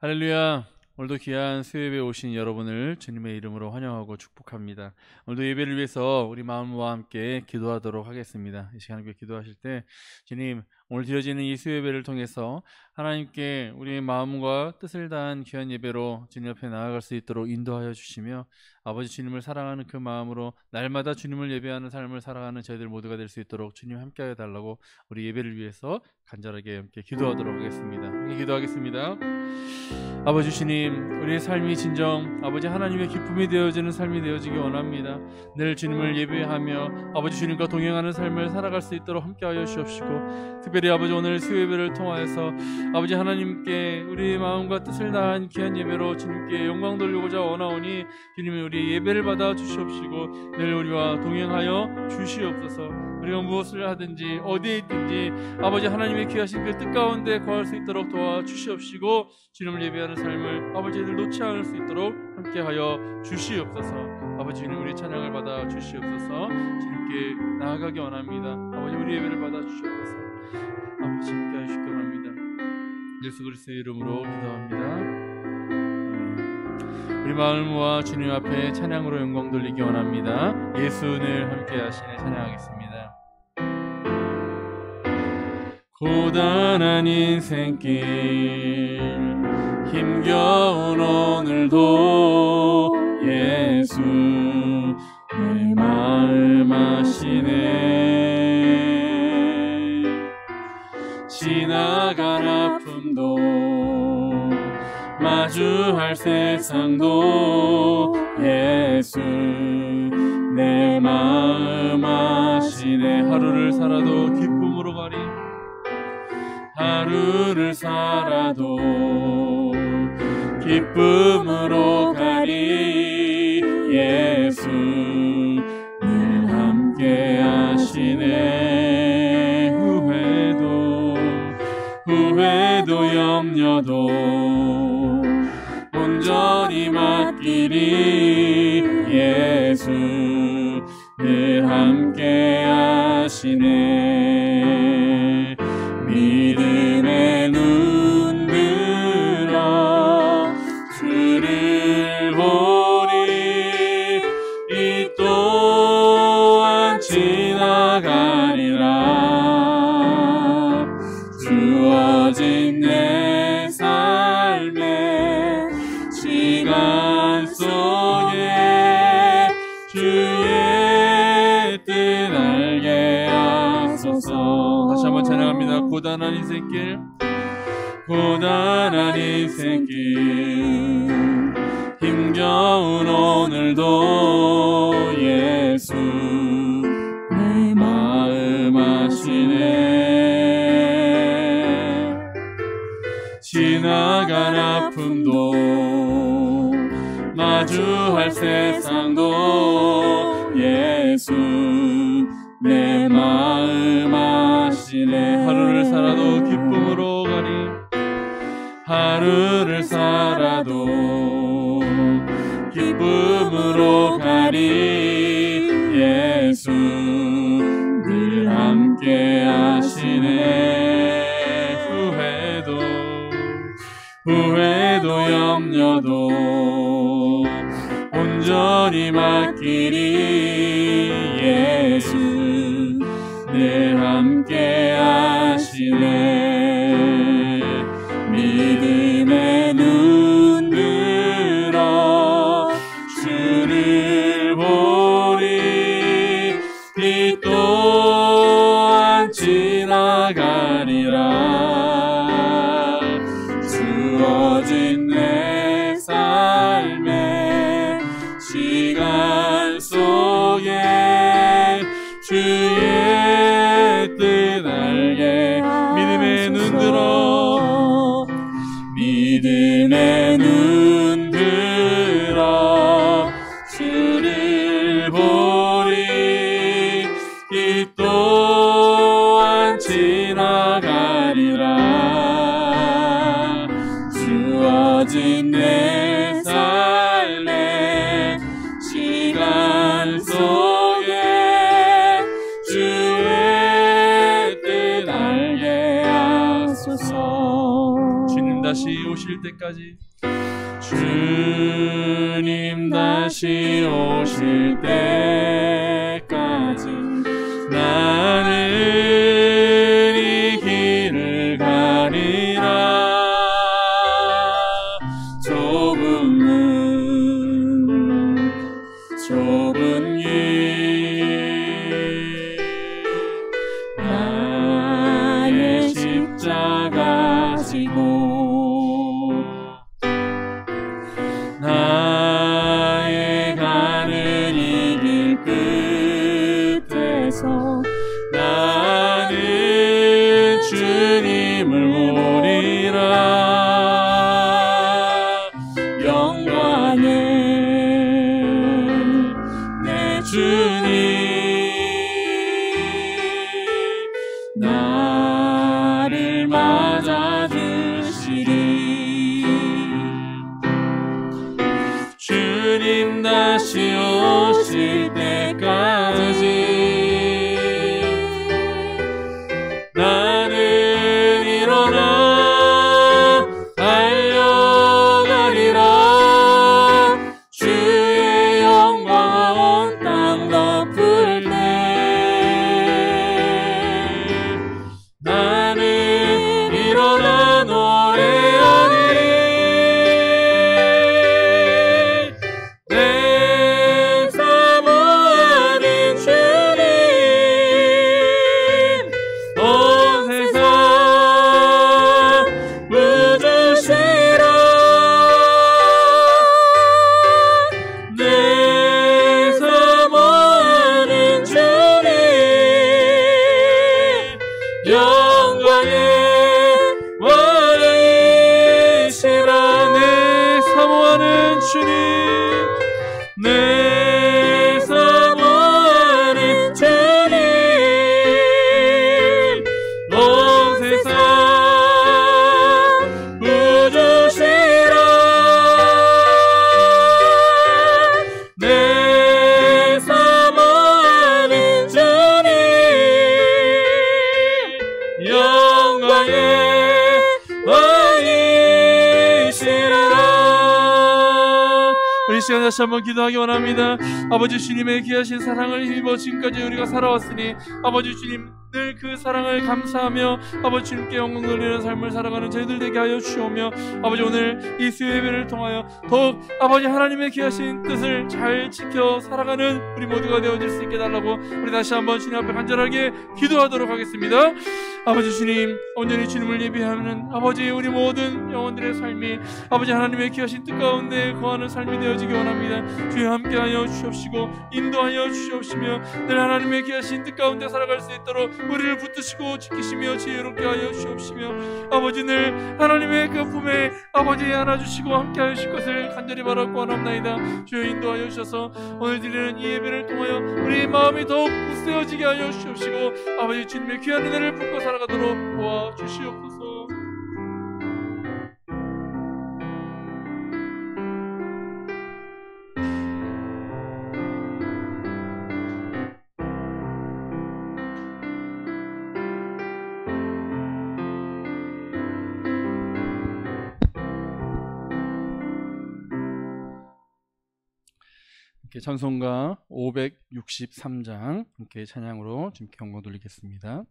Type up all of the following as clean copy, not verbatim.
할렐루야. 오늘도 귀한 수요예배에 오신 여러분을 주님의 이름으로 환영하고 축복합니다. 오늘도 예배를 위해서 우리 마음과 함께 기도하도록 하겠습니다. 이 시간에 기도하실 때 주님, 오늘 드려지는 이 수요예배를 통해서 하나님께 우리의 마음과 뜻을 다한 귀한 예배로 주님 앞에 나아갈 수 있도록 인도하여 주시며, 아버지 주님을 사랑하는 그 마음으로 날마다 주님을 예배하는 삶을 살아가는 저희들 모두가 될 수 있도록 주님 함께하여 달라고 우리 예배를 위해서 간절하게 함께 기도하도록 하겠습니다. 함께 기도하겠습니다. 아버지 주님, 우리의 삶이 진정 아버지 하나님의 기쁨이 되어지는 삶이 되어지기 원합니다. 늘 주님을 예배하며 아버지 주님과 동행하는 삶을 살아갈 수 있도록 함께하여 주옵시고, 특별히 아버지 오늘 수요예배를 통하여서 아버지 하나님께 우리의 마음과 뜻을 다한 귀한 예배로 주님께 영광 돌리고자 원하오니 주님이 우리 예배를 받아 주시옵시고 늘 우리와 동행하여 주시옵소서. 우리가 무엇을 하든지 어디에 있든지 아버지 하나님의 귀하신 그 뜻 가운데 거할 수 있도록 도와주시옵시고, 주님을 예배하는 삶을 아버지들 놓지 않을 수 있도록 함께하여 주시옵소서. 아버지 주님, 우리 찬양을 받아 주시옵소서. 주님께 나아가기 원합니다. 아버지 우리 예배를 받아 주시옵소서. 아버지 함께 하시기 원합니다. 예수 그리스도의 이름으로 기도합니다. 우리 마음을 모아 주님 앞에 찬양으로 영광 돌리기 원합니다. 예수를 함께 하시네 찬양하겠습니다. 고단한 인생길 힘겨운 오늘도 예수 내 마음 아시네. 지나간 아픔도 마주할 세상도 예수 내 마음 아시네. 하루를 살아도 기쁨으로 가리, 하루를 살아도 기쁨으로 가리. 예수 늘 함께 하시네. 후회도 염려도 온전히 맡기리. 예수 늘 함께 하시네. 믿음의 눈 들어 주를 보리. 이 또한 지나가리라. 주어진 내 삶의 시간 속에 주의 뜻 알게 하소서. 다시 한번 찬양합니다. 고단한 인생길, 고단한 인생길 힘겨운 오늘도 예수 내 마음 아시네. 지나간 아픔도 마주할 세상도 예수 내 마음 아시네. 하루를 살아도 기쁨으로 가리, 하루를 살아도 기쁨으로 가리. 예수 늘 함께 하시네. 후회도 염려도 온전히 맡기리. 예수 늘 함께 하시네. 믿음의 눈 들어 주를 보리. 이 또한 지나가리라. 주어진 내 삶의 시간 속에 주의 뜻 알게. 믿음의 눈 들어, 믿음의 눈 들어 주를 보리. 이 또한 지나가리라. 주어진 내 삶의 시간 속에 주의 뜻 알게 하소서. 주님 다시 오실 때까지 때까지 주님 다시 오실 때까지 나는 이 길을 가리라. 좁은 길 나의 십자가 지고 나의 가는 이 길 끝에서 나는 주님을 보리라. 영광의 주님 나를 맞아주시리. 주님 다시 오실 때까지 나는 일어나 달려가리라. 주의 영광 온 땅 덮을 때 나는 일어나 노래하리. 내 사모하는 주님 온 세상 부주시라. 내 사모하는 주님 영광의 왕이시라. 내 사모하는 주님 내 사모하는 주님 온 세상 부주시라. 내 사모하는 주님 영광의 왕이시라. 우리 시간 다시 한번 기도하기 원합니다. 아버지 주님의 귀하신 사랑을 힘입어 지금까지 우리가 살아왔으니 아버지 주님 늘 그 사랑을 감사하며 아버지 주님께 영광 돌리는 삶을 살아가는 저희들 되게 하여 주시오며 아버지 오늘 이 수요 예배를 통하여 더욱 아버지 하나님의 귀하신 뜻을 잘 지켜 살아가는 우리 모두가 되어질 수 있게 달라고 우리 다시 한번 주님 앞에 간절하게 기도하도록 하겠습니다. 아버지 주님 온전히 주님을 예배하는 아버지 우리 모든 영혼들의 삶이 아버지 하나님의 귀하신 뜻 가운데 거하는 삶이 되어지기 원합니다. 주여 함께하여 주옵시고 인도하여 주옵시며 늘 하나님의 귀하신 뜻 가운데 살아갈 수 있도록 우리를 붙드시고 지키시며 지혜롭게 하여 주옵시며 아버지 늘 하나님의 그 품에 아버지 안아주시고 함께하여 주실 것을 간절히 바라고 원합나이다. 주여 인도하여 주셔서 오늘 드리는 이 예배를 통하여 우리 마음이 더욱 굳세어지게 하여 주옵시고 아버지 주님의 귀한 은혜를 품고 살아가도록 도와주시옵소서. 찬송가 563장 함께 찬양으로 주님께 영광 돌리겠습니다.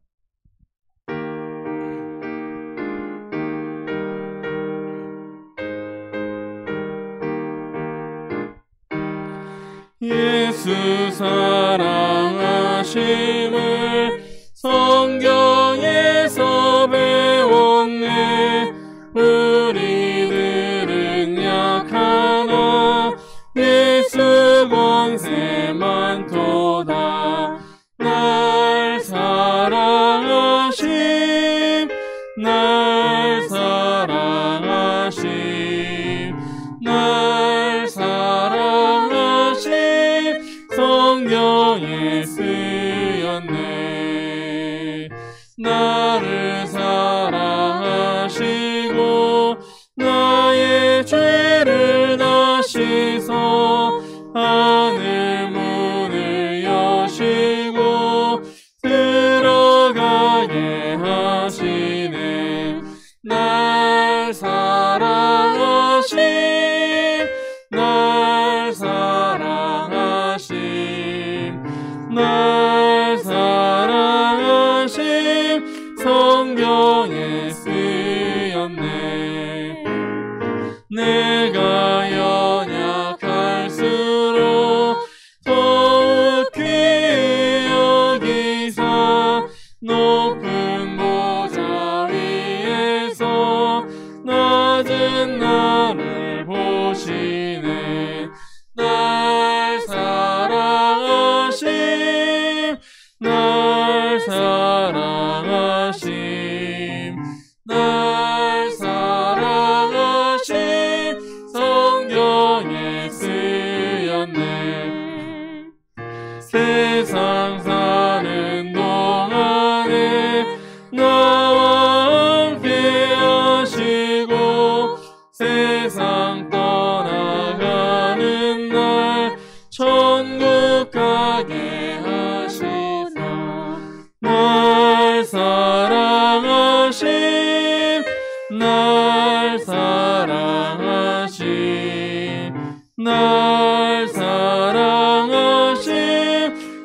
예수 사랑하심을 성경에서 배웠네. 우리들은 약하나 예수 권세만 도다. 날 사랑하심 날 사랑하심 날 사랑하심 성경에 쓰였네. 나를 사랑하시고 나의 죄를 다시서 하늘 문을 여시고 들어가게 하시네. 날 사랑하시고 세상 떠나가는 날 천국 가게 하시사 날 사랑하심 날 사랑하심 날 사랑하심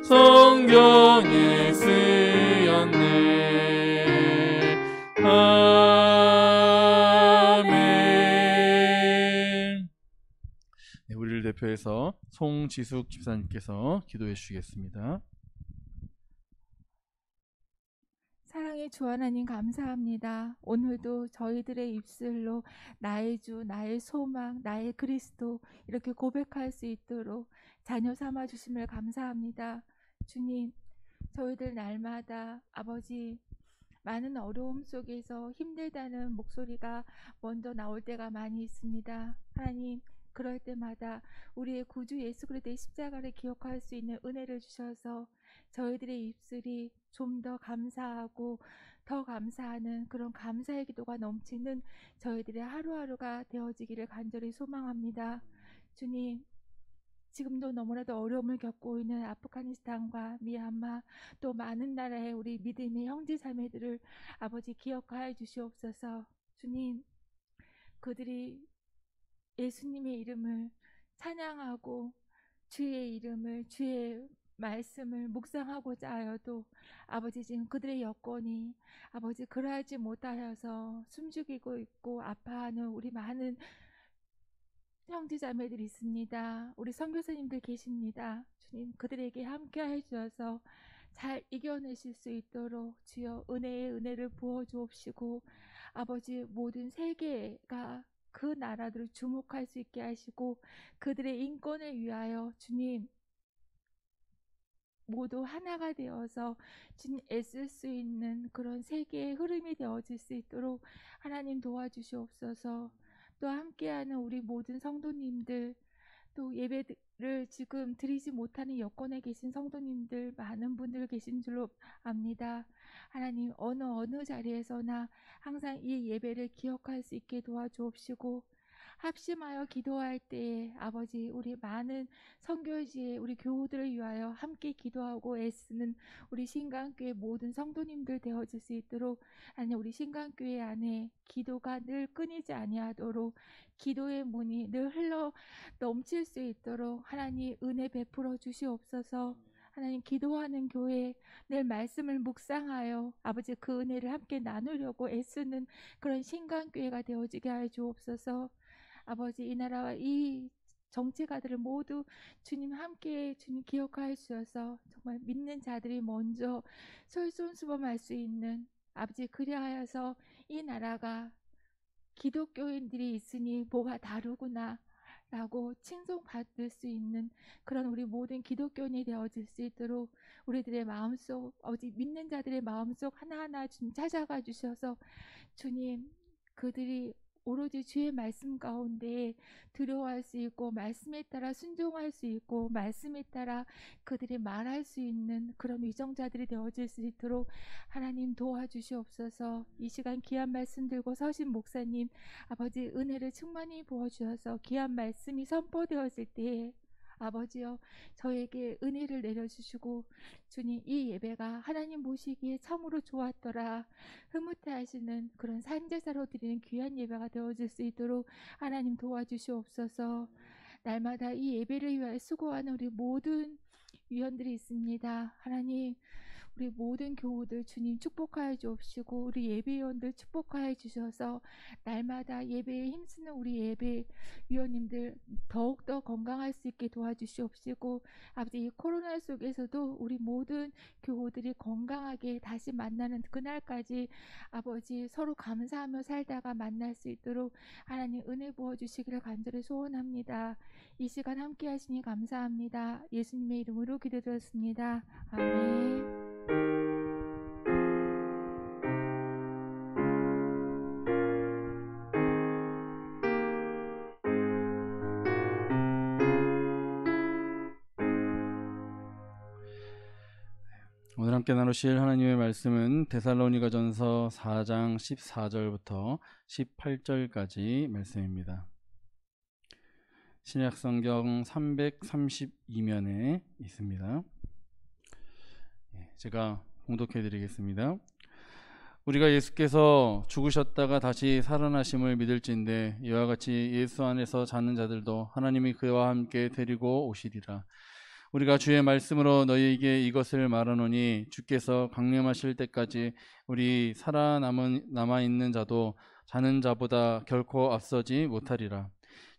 성경에 쓰였네. 아멘. 네, 우리를 대표해서 송지숙 집사님께서 기도해 주시겠습니다. 사랑의 주 하나님 감사합니다. 오늘도 저희들의 입술로 나의 주, 나의 소망, 나의 그리스도 이렇게 고백할 수 있도록 자녀 삼아 주심을 감사합니다. 주님, 저희들 날마다 아버지 많은 어려움 속에서 힘들다는 목소리가 먼저 나올 때가 많이 있습니다. 하나님, 그럴 때마다 우리의 구주 예수 그리스도의 십자가를 기억할 수 있는 은혜를 주셔서 저희들의 입술이 좀 더 감사하고 더 감사하는 그런 감사의 기도가 넘치는 저희들의 하루하루가 되어지기를 간절히 소망합니다. 주님, 지금도 너무나도 어려움을 겪고 있는 아프가니스탄과 미얀마 또 많은 나라의 우리 믿음의 형제 자매들을 아버지 기억하여 주시옵소서. 주님, 그들이 예수님의 이름을 찬양하고 주의 이름을 주의 말씀을 묵상하고자 하여도 아버지 지금 그들의 여건이 아버지 그러하지 못하여서 숨죽이고 있고 아파하는 우리 많은 형제자매들이 있습니다. 우리 선교사님들 계십니다. 주님, 그들에게 함께해 주셔서 잘 이겨내실 수 있도록 주여 은혜의 은혜를 부어 주옵시고 아버지 모든 세계가 그 나라들을 주목할 수 있게 하시고 그들의 인권을 위하여 주님 모두 하나가 되어서 주님 애쓸 수 있는 그런 세계의 흐름이 되어질 수 있도록 하나님 도와주시옵소서. 또 함께하는 우리 모든 성도님들 또 예배를 지금 드리지 못하는 여건에 계신 성도님들 많은 분들 계신 줄로 압니다. 하나님 어느 자리에서나 항상 이 예배를 기억할 수 있게 도와주옵시고 합심하여 기도할 때에 아버지 우리 많은 선교지의 우리 교우들을 위하여 함께 기도하고 애쓰는 우리 신강교회 모든 성도님들 되어질 수 있도록 아니 우리 신강교회 안에 기도가 늘 끊이지 아니하도록 기도의 문이 늘 흘러 넘칠 수 있도록 하나님 은혜 베풀어 주시옵소서. 하나님 기도하는 교회 늘 말씀을 묵상하여 아버지 그 은혜를 함께 나누려고 애쓰는 그런 신강교회가 되어지게 하여 주옵소서. 아버지 이 나라와 이 정치가들을 모두 주님 함께 주님 기억하여 주셔서 정말 믿는 자들이 먼저 솔선수범할 수 있는 아버지 그리하여서 이 나라가 기독교인들이 있으니 뭐가 다르구나 라고 칭송받을 수 있는 그런 우리 모든 기독교인이 되어질 수 있도록 우리들의 마음속 아버지 믿는 자들의 마음속 하나하나 주님 찾아가 주셔서 주님 그들이 오로지 주의 말씀 가운데 두려워할 수 있고 말씀에 따라 순종할 수 있고 말씀에 따라 그들이 말할 수 있는 그런 위정자들이 되어질 수 있도록 하나님 도와주시옵소서. 이 시간 귀한 말씀 들고 서신 목사님 아버지 은혜를 충만히 부어주셔서 귀한 말씀이 선포되었을 때에 아버지여 저에게 은혜를 내려주시고 주님 이 예배가 하나님 보시기에 참으로 좋았더라 흐뭇해 하시는 그런 산제사로 드리는 귀한 예배가 되어질 수 있도록 하나님 도와주시옵소서. 날마다 이 예배를 위하여 수고하는 우리 모든 위원들이 있습니다. 하나님 우리 모든 교우들 주님 축복하여 주옵시고 우리 예배위원들 축복하여 주셔서 날마다 예배에 힘쓰는 우리 예배위원님들 더욱더 건강할 수 있게 도와주시옵시고 아버지 이 코로나 속에서도 우리 모든 교우들이 건강하게 다시 만나는 그날까지 아버지 서로 감사하며 살다가 만날 수 있도록 하나님 은혜 부어주시기를 간절히 소원합니다. 이 시간 함께 하시니 감사합니다. 예수님의 이름으로 기도드렸습니다. 아멘. 오늘 함께 나누실 하나님의 말씀은 데살로니가전서 4장 14절부터 18절까지 말씀입니다. 신약성경 332면에 있습니다. 제가 봉독해 드리겠습니다. 우리가 예수께서 죽으셨다가 다시 살아나심을 믿을진대 이와 같이 예수 안에서 자는 자들도 하나님이 그와 함께 데리고 오시리라. 우리가 주의 말씀으로 너희에게 이것을 말하노니 주께서 강림하실 때까지 우리 남아 있는 자도 자는 자보다 결코 앞서지 못하리라.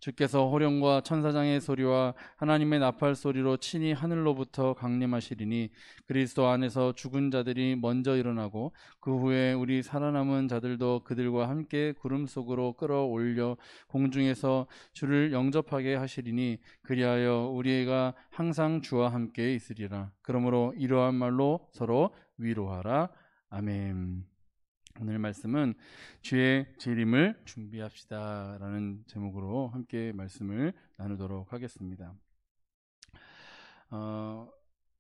주께서 호령과 천사장의 소리와 하나님의 나팔 소리로 친히 하늘로부터 강림하시리니 그리스도 안에서 죽은 자들이 먼저 일어나고 그 후에 우리 살아남은 자들도 그들과 함께 구름 속으로 끌어올려 공중에서 주를 영접하게 하시리니 그리하여 우리가 항상 주와 함께 있으리라. 그러므로 이러한 말로 서로 위로하라. 아멘. 오늘 말씀은 주의 재림을 준비합시다 라는 제목으로 함께 말씀을 나누도록 하겠습니다.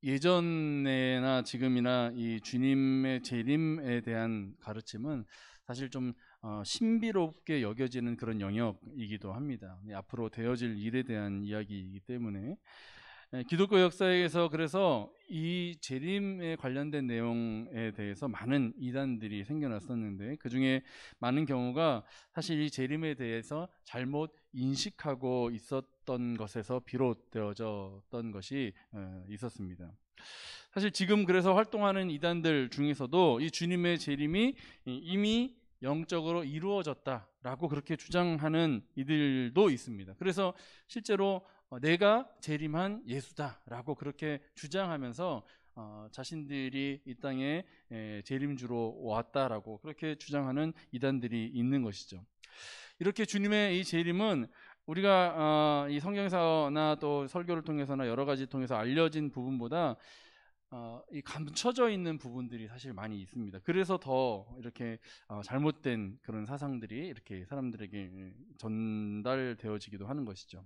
예전에나 지금이나 이 주님의 재림에 대한 가르침은 사실 좀 신비롭게 여겨지는 그런 영역이기도 합니다. 앞으로 되어질 일에 대한 이야기이기 때문에 기독교 역사에서 그래서 이 재림에 관련된 내용에 대해서 많은 이단들이 생겨났었는데 그 중에 많은 경우가 사실 이 재림에 대해서 잘못 인식하고 있었던 것에서 비롯되어졌던 것이 있었습니다. 사실 지금 그래서 활동하는 이단들 중에서도 이 주님의 재림이 이미 영적으로 이루어졌다라고 그렇게 주장하는 이들도 있습니다. 그래서 실제로 내가 재림한 예수다라고 그렇게 주장하면서 자신들이 이 땅에 재림주로 왔다라고 그렇게 주장하는 이단들이 있는 것이죠. 이렇게 주님의 이 재림은 우리가 이 성경에서나 또 설교를 통해서나 여러 가지 통해서 알려진 부분보다 이 감춰져 있는 부분들이 사실 많이 있습니다. 그래서 더 이렇게 잘못된 그런 사상들이 이렇게 사람들에게 전달되어지기도 하는 것이죠.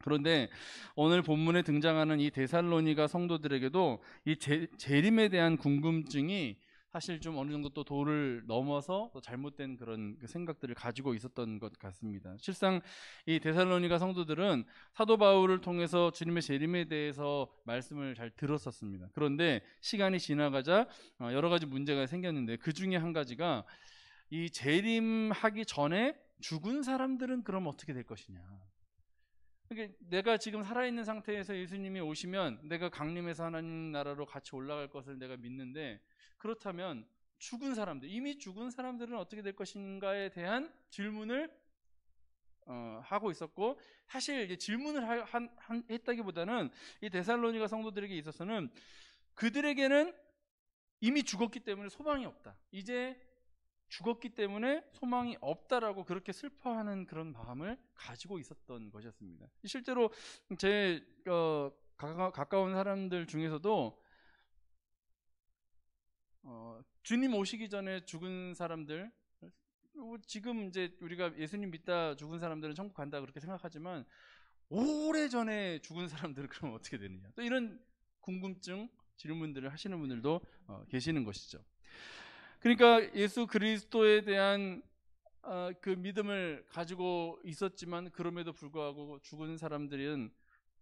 그런데 오늘 본문에 등장하는 이 데살로니가 성도들에게도 이 재림에 대한 궁금증이 사실 좀 어느 정도 또 도를 넘어서 또 잘못된 그런 생각들을 가지고 있었던 것 같습니다. 실상 이 데살로니가 성도들은 사도 바울을 통해서 주님의 재림에 대해서 말씀을 잘 들었었습니다. 그런데 시간이 지나가자 여러 가지 문제가 생겼는데 그 중에 한 가지가 이 재림하기 전에 죽은 사람들은 그럼 어떻게 될 것이냐. 그러니까 내가 지금 살아있는 상태에서 예수님이 오시면 내가 강림해서 하나님 나라로 같이 올라갈 것을 내가 믿는데 그렇다면 죽은 사람들, 이미 죽은 사람들은 어떻게 될 것인가에 대한 질문을 하고 있었고 사실 이제 질문을 했다기보다는 이 데살로니가 성도들에게 있어서는 그들에게는 이미 죽었기 때문에 소망이 없다. 이제 죽었기 때문에 소망이 없다라고 그렇게 슬퍼하는 그런 마음을 가지고 있었던 것이었습니다. 실제로 제 가까운 사람들 중에서도 주님 오시기 전에 죽은 사람들, 지금 이제 우리가 예수님 믿다 죽은 사람들은 천국 간다 그렇게 생각하지만 오래전에 죽은 사람들은 그럼 어떻게 되느냐, 또 이런 궁금증 질문들을 하시는 분들도 계시는 것이죠. 그러니까 예수 그리스도에 대한 그 믿음을 가지고 있었지만 그럼에도 불구하고 죽은 사람들은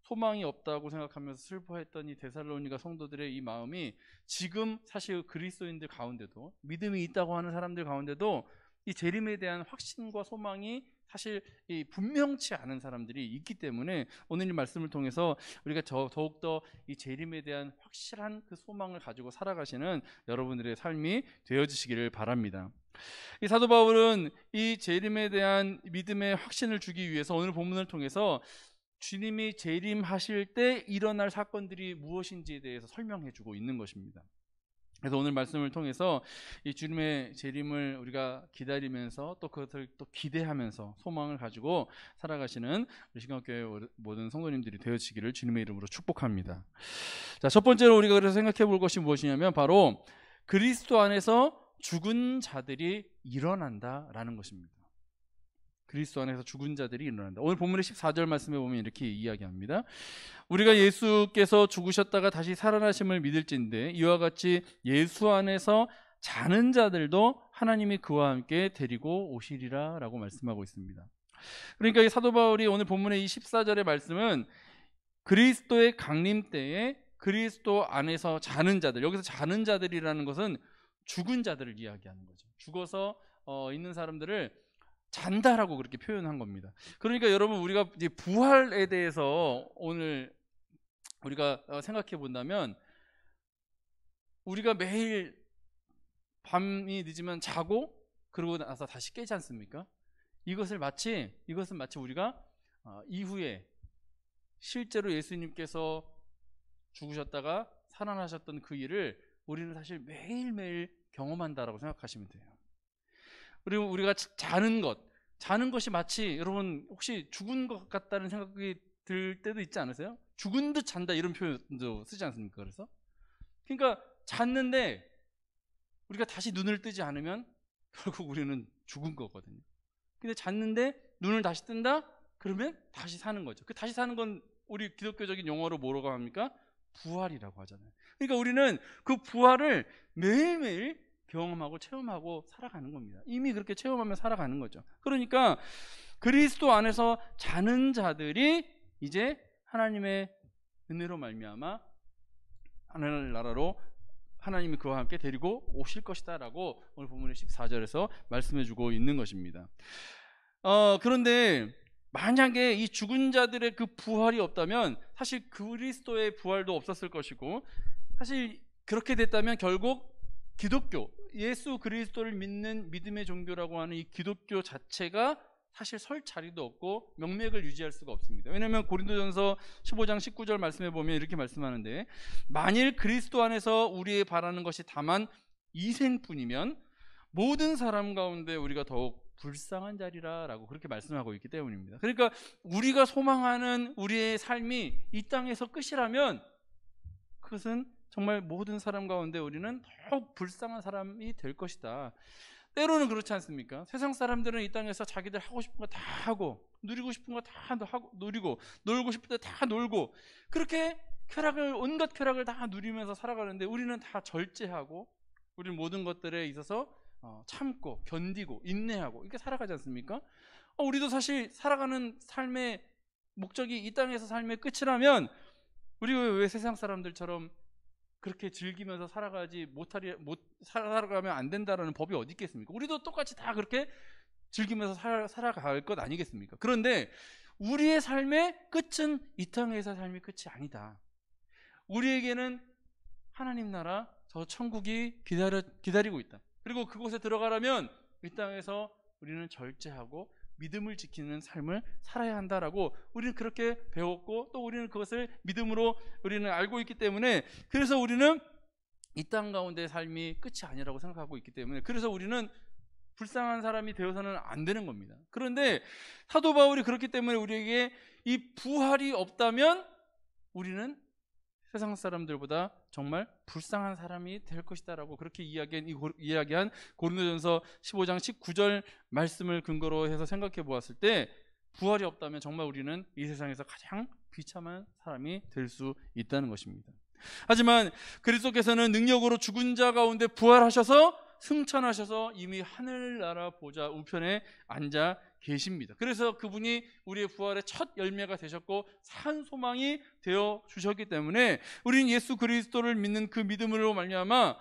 소망이 없다고 생각하면서 슬퍼했던 이 데살로니가 성도들의 이 마음이 지금 사실 그리스도인들 가운데도 믿음이 있다고 하는 사람들 가운데도 이 재림에 대한 확신과 소망이 사실 이 분명치 않은 사람들이 있기 때문에 오늘 이 말씀을 통해서 우리가 더욱더 이 재림에 대한 확실한 그 소망을 가지고 살아가시는 여러분들의 삶이 되어지시기를 바랍니다. 이 사도 바울은 이 재림에 대한 믿음의 확신을 주기 위해서 오늘 본문을 통해서 주님이 재림하실 때 일어날 사건들이 무엇인지에 대해서 설명해 주고 있는 것입니다. 그래서 오늘 말씀을 통해서 이 주님의 재림을 우리가 기다리면서 또 그것을 또 기대하면서 소망을 가지고 살아가시는 우리 신강교회 모든 성도님들이 되어지기를 주님의 이름으로 축복합니다. 자, 첫 번째로 우리가 그래서 생각해 볼 것이 무엇이냐면 바로 그리스도 안에서 죽은 자들이 일어난다라는 것입니다. 그리스도 안에서 죽은 자들이 일어난다. 오늘 본문의 14절 말씀에 보면 이렇게 이야기합니다. 우리가 예수께서 죽으셨다가 다시 살아나심을 믿을진대 이와 같이 예수 안에서 자는 자들도 하나님이 그와 함께 데리고 오시리라 라고 말씀하고 있습니다. 그러니까 이 사도 바울이 오늘 본문의 이 14절의 말씀은 그리스도의 강림 때에 그리스도 안에서 자는 자들, 여기서 자는 자들이라는 것은 죽은 자들을 이야기하는 거죠. 죽어서 있는 사람들을 잔다라고 그렇게 표현한 겁니다. 그러니까 여러분, 우리가 이제 부활에 대해서 오늘 우리가 생각해 본다면, 우리가 매일 밤이 늦으면 자고 그러고 나서 다시 깨지 않습니까? 이것은 마치 우리가 이후에 실제로 예수님께서 죽으셨다가 살아나셨던 그 일을 우리는 사실 매일매일 경험한다라고 생각하시면 돼요. 그리고 우리가 자는 것이 마치, 여러분 혹시 죽은 것 같다는 생각이 들 때도 있지 않으세요? 죽은 듯 잔다, 이런 표현도 쓰지 않습니까? 그러니까 잤는데 우리가 다시 눈을 뜨지 않으면 결국 우리는 죽은 거거든요. 근데 잤는데 눈을 다시 뜬다? 그러면 다시 사는 거죠. 그 다시 사는 건 우리 기독교적인 용어로 뭐라고 합니까? 부활이라고 하잖아요. 그러니까 우리는 그 부활을 매일매일 경험하고 체험하고 살아가는 겁니다. 이미 그렇게 체험하며 살아가는 거죠. 그러니까 그리스도 안에서 자는 자들이 이제 하나님의 은혜로 말미암아 하늘나라로 하나님이 그와 함께 데리고 오실 것이다 라고 오늘 본문의 14절에서 말씀해 주고 있는 것입니다. 그런데 만약에 이 죽은 자들의 그 부활이 없다면 사실 그리스도의 부활도 없었을 것이고, 사실 그렇게 됐다면 결국 기독교, 예수 그리스도를 믿는 믿음의 종교라고 하는 이 기독교 자체가 사실 설 자리도 없고 명맥을 유지할 수가 없습니다. 왜냐하면 고린도전서 15장 19절 말씀해 보면 이렇게 말씀하는데, 만일 그리스도 안에서 우리의 바라는 것이 다만 이생뿐이면 모든 사람 가운데 우리가 더욱 불쌍한 자리라 라고 그렇게 말씀하고 있기 때문입니다. 그러니까 우리가 소망하는 우리의 삶이 이 땅에서 끝이라면 그것은 정말 모든 사람 가운데 우리는 더욱 불쌍한 사람이 될 것이다. 때로는 그렇지 않습니까? 세상 사람들은 이 땅에서 자기들 하고 싶은 거 다 하고, 누리고 싶은 거 다 하고 누리고, 놀고 싶을 때 다 놀고, 그렇게 온갖 쾌락을 다 누리면서 살아가는데, 우리는 다 절제하고 우리는 모든 것들에 있어서 참고 견디고 인내하고 이렇게 살아가지 않습니까? 우리도 사실 살아가는 삶의 목적이 이 땅에서 삶의 끝이라면 우리가 왜 세상 사람들처럼 그렇게 즐기면서 살아가면 안 된다라는 법이 어디 있겠습니까? 우리도 똑같이 다 그렇게 즐기면서 살아갈 것 아니겠습니까? 그런데 우리의 삶의 끝은 이 땅에서 삶의 끝이 아니다. 우리에게는 하나님 나라, 저 천국이 기다리고 있다. 그리고 그곳에 들어가려면 이 땅에서 우리는 절제하고 믿음을 지키는 삶을 살아야 한다라고 우리는 그렇게 배웠고, 또 우리는 그것을 믿음으로 우리는 알고 있기 때문에, 그래서 우리는 이 땅 가운데의 삶이 끝이 아니라고 생각하고 있기 때문에, 그래서 우리는 불쌍한 사람이 되어서는 안 되는 겁니다. 그런데 사도 바울이 그렇기 때문에 우리에게 이 부활이 없다면 우리는 세상 사람들보다 정말 불쌍한 사람이 될 것이다라고 그렇게 이야기한 고린도전서 15장 19절 말씀을 근거로 해서 생각해 보았을 때, 부활이 없다면 정말 우리는 이 세상에서 가장 비참한 사람이 될 수 있다는 것입니다. 하지만 그리스도께서는 능력으로 죽은 자 가운데 부활하셔서 승천하셔서 이미 하늘나라 보좌 우편에 앉아 계십니다. 그래서 그분이 우리의 부활의 첫 열매가 되셨고 산 소망이 되어 주셨기 때문에 우리는 예수 그리스도를 믿는 그 믿음으로 말미암아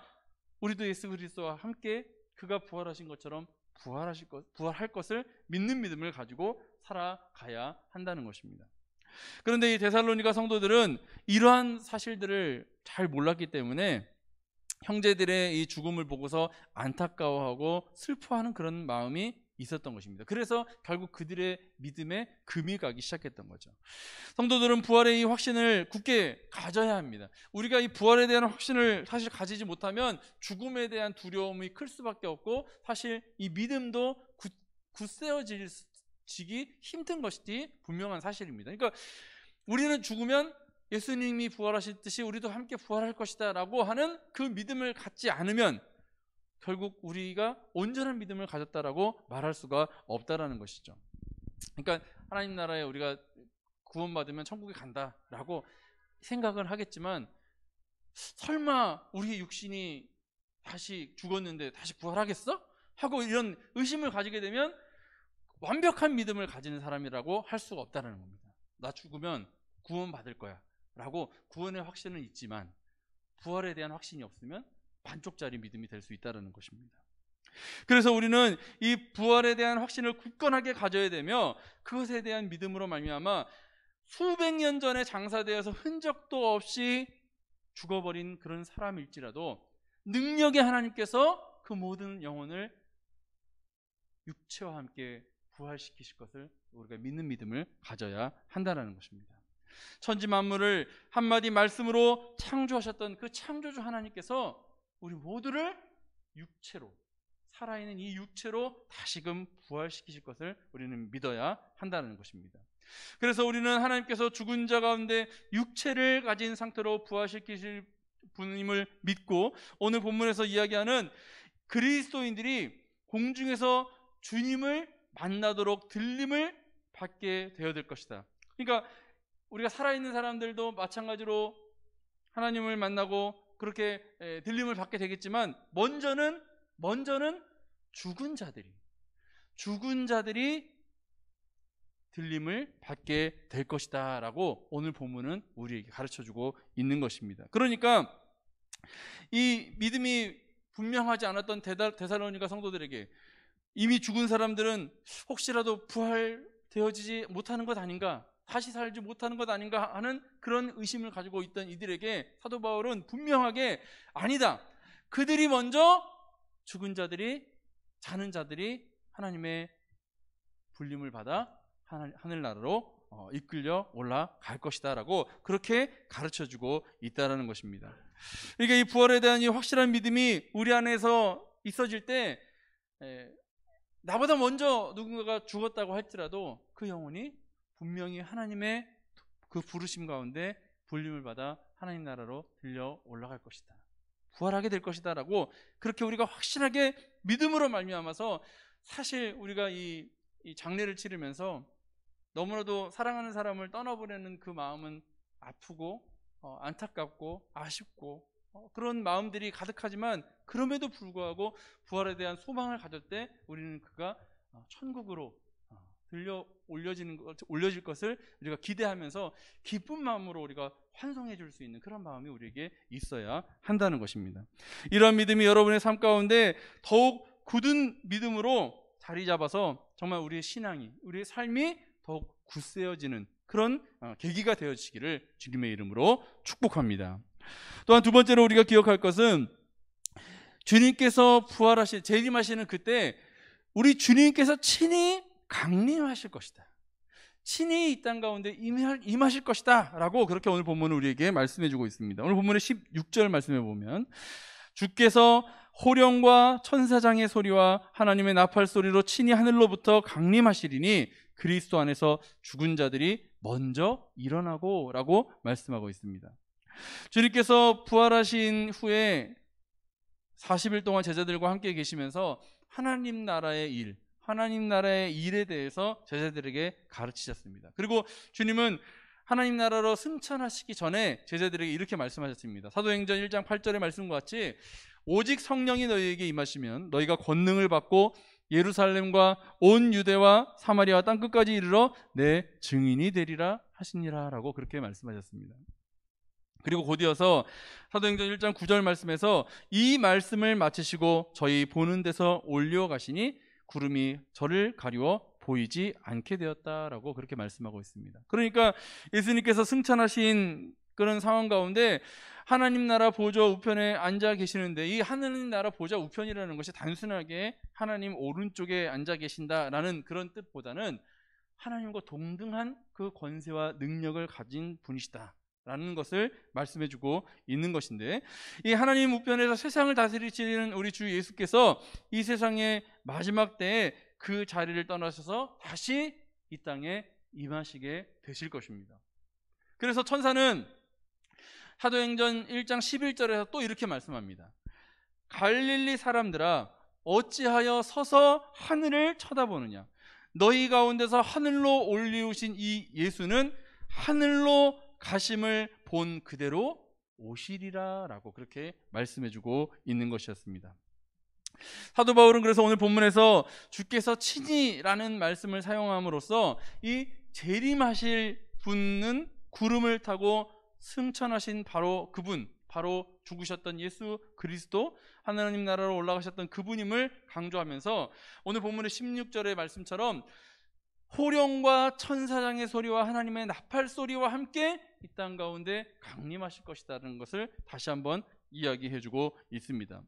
우리도 예수 그리스도와 함께 그가 부활하신 것처럼 부활할 것을 믿는 믿음을 가지고 살아가야 한다는 것입니다. 그런데 이 데살로니가 성도들은 이러한 사실들을 잘 몰랐기 때문에 형제들의 이 죽음을 보고서 안타까워하고 슬퍼하는 그런 마음이 있었던 것입니다. 그래서 결국 그들의 믿음에 금이 가기 시작했던 거죠. 성도들은 부활의 이 확신을 굳게 가져야 합니다. 우리가 이 부활에 대한 확신을 사실 가지지 못하면 죽음에 대한 두려움이 클 수밖에 없고, 사실 이 믿음도 굳세어지기 힘든 것이 분명한 사실입니다. 그러니까 우리는 죽으면 예수님이 부활하셨듯이 우리도 함께 부활할 것이다 라고 하는 그 믿음을 갖지 않으면 결국 우리가 온전한 믿음을 가졌다라고 말할 수가 없다라는 것이죠. 그러니까 하나님 나라에 우리가 구원받으면 천국에 간다라고 생각을 하겠지만, 설마 우리의 육신이 다시 죽었는데 다시 부활하겠어? 하고 이런 의심을 가지게 되면 완벽한 믿음을 가지는 사람이라고 할 수가 없다는 겁니다. 나 죽으면 구원받을 거야 라고 구원의 확신은 있지만 부활에 대한 확신이 없으면 반쪽짜리 믿음이 될 수 있다는 것입니다. 그래서 우리는 이 부활에 대한 확신을 굳건하게 가져야 되며 그것에 대한 믿음으로 말미암아 수백 년 전에 장사되어서 흔적도 없이 죽어버린 그런 사람일지라도 능력의 하나님께서 그 모든 영혼을 육체와 함께 부활시키실 것을 우리가 믿는 믿음을 가져야 한다는 것입니다. 천지 만물을 한마디 말씀으로 창조하셨던 그 창조주 하나님께서 우리 모두를 육체로, 살아있는 이 육체로 다시금 부활시키실 것을 우리는 믿어야 한다는 것입니다. 그래서 우리는 하나님께서 죽은 자 가운데 육체를 가진 상태로 부활시키실 분임을 믿고 오늘 본문에서 이야기하는 그리스도인들이 공중에서 주님을 만나도록 들림을 받게 되어야 될 것이다. 그러니까 우리가 살아있는 사람들도 마찬가지로 하나님을 만나고 그렇게 들림을 받게 되겠지만 먼저는 죽은 자들이 들림을 받게 될 것이다 라고 오늘 본문은 우리에게 가르쳐주고 있는 것입니다. 그러니까 이 믿음이 분명하지 않았던 데살로니가 성도들에게 이미 죽은 사람들은 혹시라도 부활되어지지 못하는 것 아닌가, 다시 살지 못하는 것 아닌가 하는 그런 의심을 가지고 있던 이들에게 사도 바울은 분명하게 아니다, 그들이 먼저 죽은 자들이, 자는 자들이 하나님의 불림을 받아 하늘나라로 이끌려 올라갈 것이다 라고 그렇게 가르쳐주고 있다는 것입니다. 그러니까 이 부활에 대한 이 확실한 믿음이 우리 안에서 있어질 때 나보다 먼저 누군가가 죽었다고 할지라도 그 영혼이 분명히 하나님의 그 부르심 가운데 불림을 받아 하나님 나라로 들려 올라갈 것이다, 부활하게 될 것이다 라고 그렇게 우리가 확실하게 믿음으로 말미암아서, 사실 우리가 이 장례를 치르면서 너무나도 사랑하는 사람을 떠나보내는 그 마음은 아프고 안타깝고 아쉽고 그런 마음들이 가득하지만 그럼에도 불구하고 부활에 대한 소망을 가질 때 우리는 그가 천국으로 올려질 것을 우리가 기대하면서 기쁜 마음으로 우리가 환송해 줄 수 있는 그런 마음이 우리에게 있어야 한다는 것입니다. 이러한 믿음이 여러분의 삶 가운데 더욱 굳은 믿음으로 자리 잡아서 정말 우리의 신앙이, 우리의 삶이 더욱 굳세어지는 그런 계기가 되어지기를 주님의 이름으로 축복합니다. 또한 두 번째로 우리가 기억할 것은 주님께서 재림하시는 그때 우리 주님께서 친히 강림하실 것이다, 친히 이 땅 가운데 임하실 것이다 라고 그렇게 오늘 본문은 우리에게 말씀해 주고 있습니다. 오늘 본문의 16절 말씀해 보면 주께서 호령과 천사장의 소리와 하나님의 나팔 소리로 친히 하늘로부터 강림하시리니 그리스도 안에서 죽은 자들이 먼저 일어나고 라고 말씀하고 있습니다. 주님께서 부활하신 후에 40일 동안 제자들과 함께 계시면서 하나님 나라의 일에 대해서 제자들에게 가르치셨습니다. 그리고 주님은 하나님 나라로 승천하시기 전에 제자들에게 이렇게 말씀하셨습니다. 사도행전 1장 8절의 말씀과 같이 오직 성령이 너희에게 임하시면 너희가 권능을 받고 예루살렘과 온 유대와 사마리아 땅끝까지 이르러 내 증인이 되리라 하시니라 라고 그렇게 말씀하셨습니다. 그리고 곧이어서 사도행전 1장 9절 말씀에서 이 말씀을 마치시고 저희 보는 데서 올려가시니 구름이 저를 가리워 보이지 않게 되었다라고 그렇게 말씀하고 있습니다. 그러니까 예수님께서 승천하신 그런 상황 가운데 하나님 나라 보좌 우편에 앉아 계시는데, 이 하나님 나라 보좌 우편이라는 것이 단순하게 하나님 오른쪽에 앉아 계신다라는 그런 뜻보다는 하나님과 동등한 그 권세와 능력을 가진 분이시다 라는 것을 말씀해주고 있는 것인데, 이 하나님 우편에서 세상을 다스리시는 우리 주 예수께서 이 세상의 마지막 때에 그 자리를 떠나셔서 다시 이 땅에 임하시게 되실 것입니다. 그래서 천사는 사도행전 1장 11절에서 또 이렇게 말씀합니다. 갈릴리 사람들아 어찌하여 서서 하늘을 쳐다보느냐, 너희 가운데서 하늘로 올리우신 이 예수는 하늘로 가심을 본 그대로 오시리라 라고 그렇게 말씀해주고 있는 것이었습니다. 사도 바울은 그래서 오늘 본문에서 주께서 친히라는 말씀을 사용함으로써 이 재림하실 분은 구름을 타고 승천하신 바로 그분, 바로 죽으셨던 예수 그리스도, 하나님 나라로 올라가셨던 그분임을 강조하면서 오늘 본문의 16절의 말씀처럼 호령과 천사장의 소리와 하나님의 나팔 소리와 함께 이 땅 가운데 강림하실 것이라는 것을 다시 한번 이야기해주고 있습니다.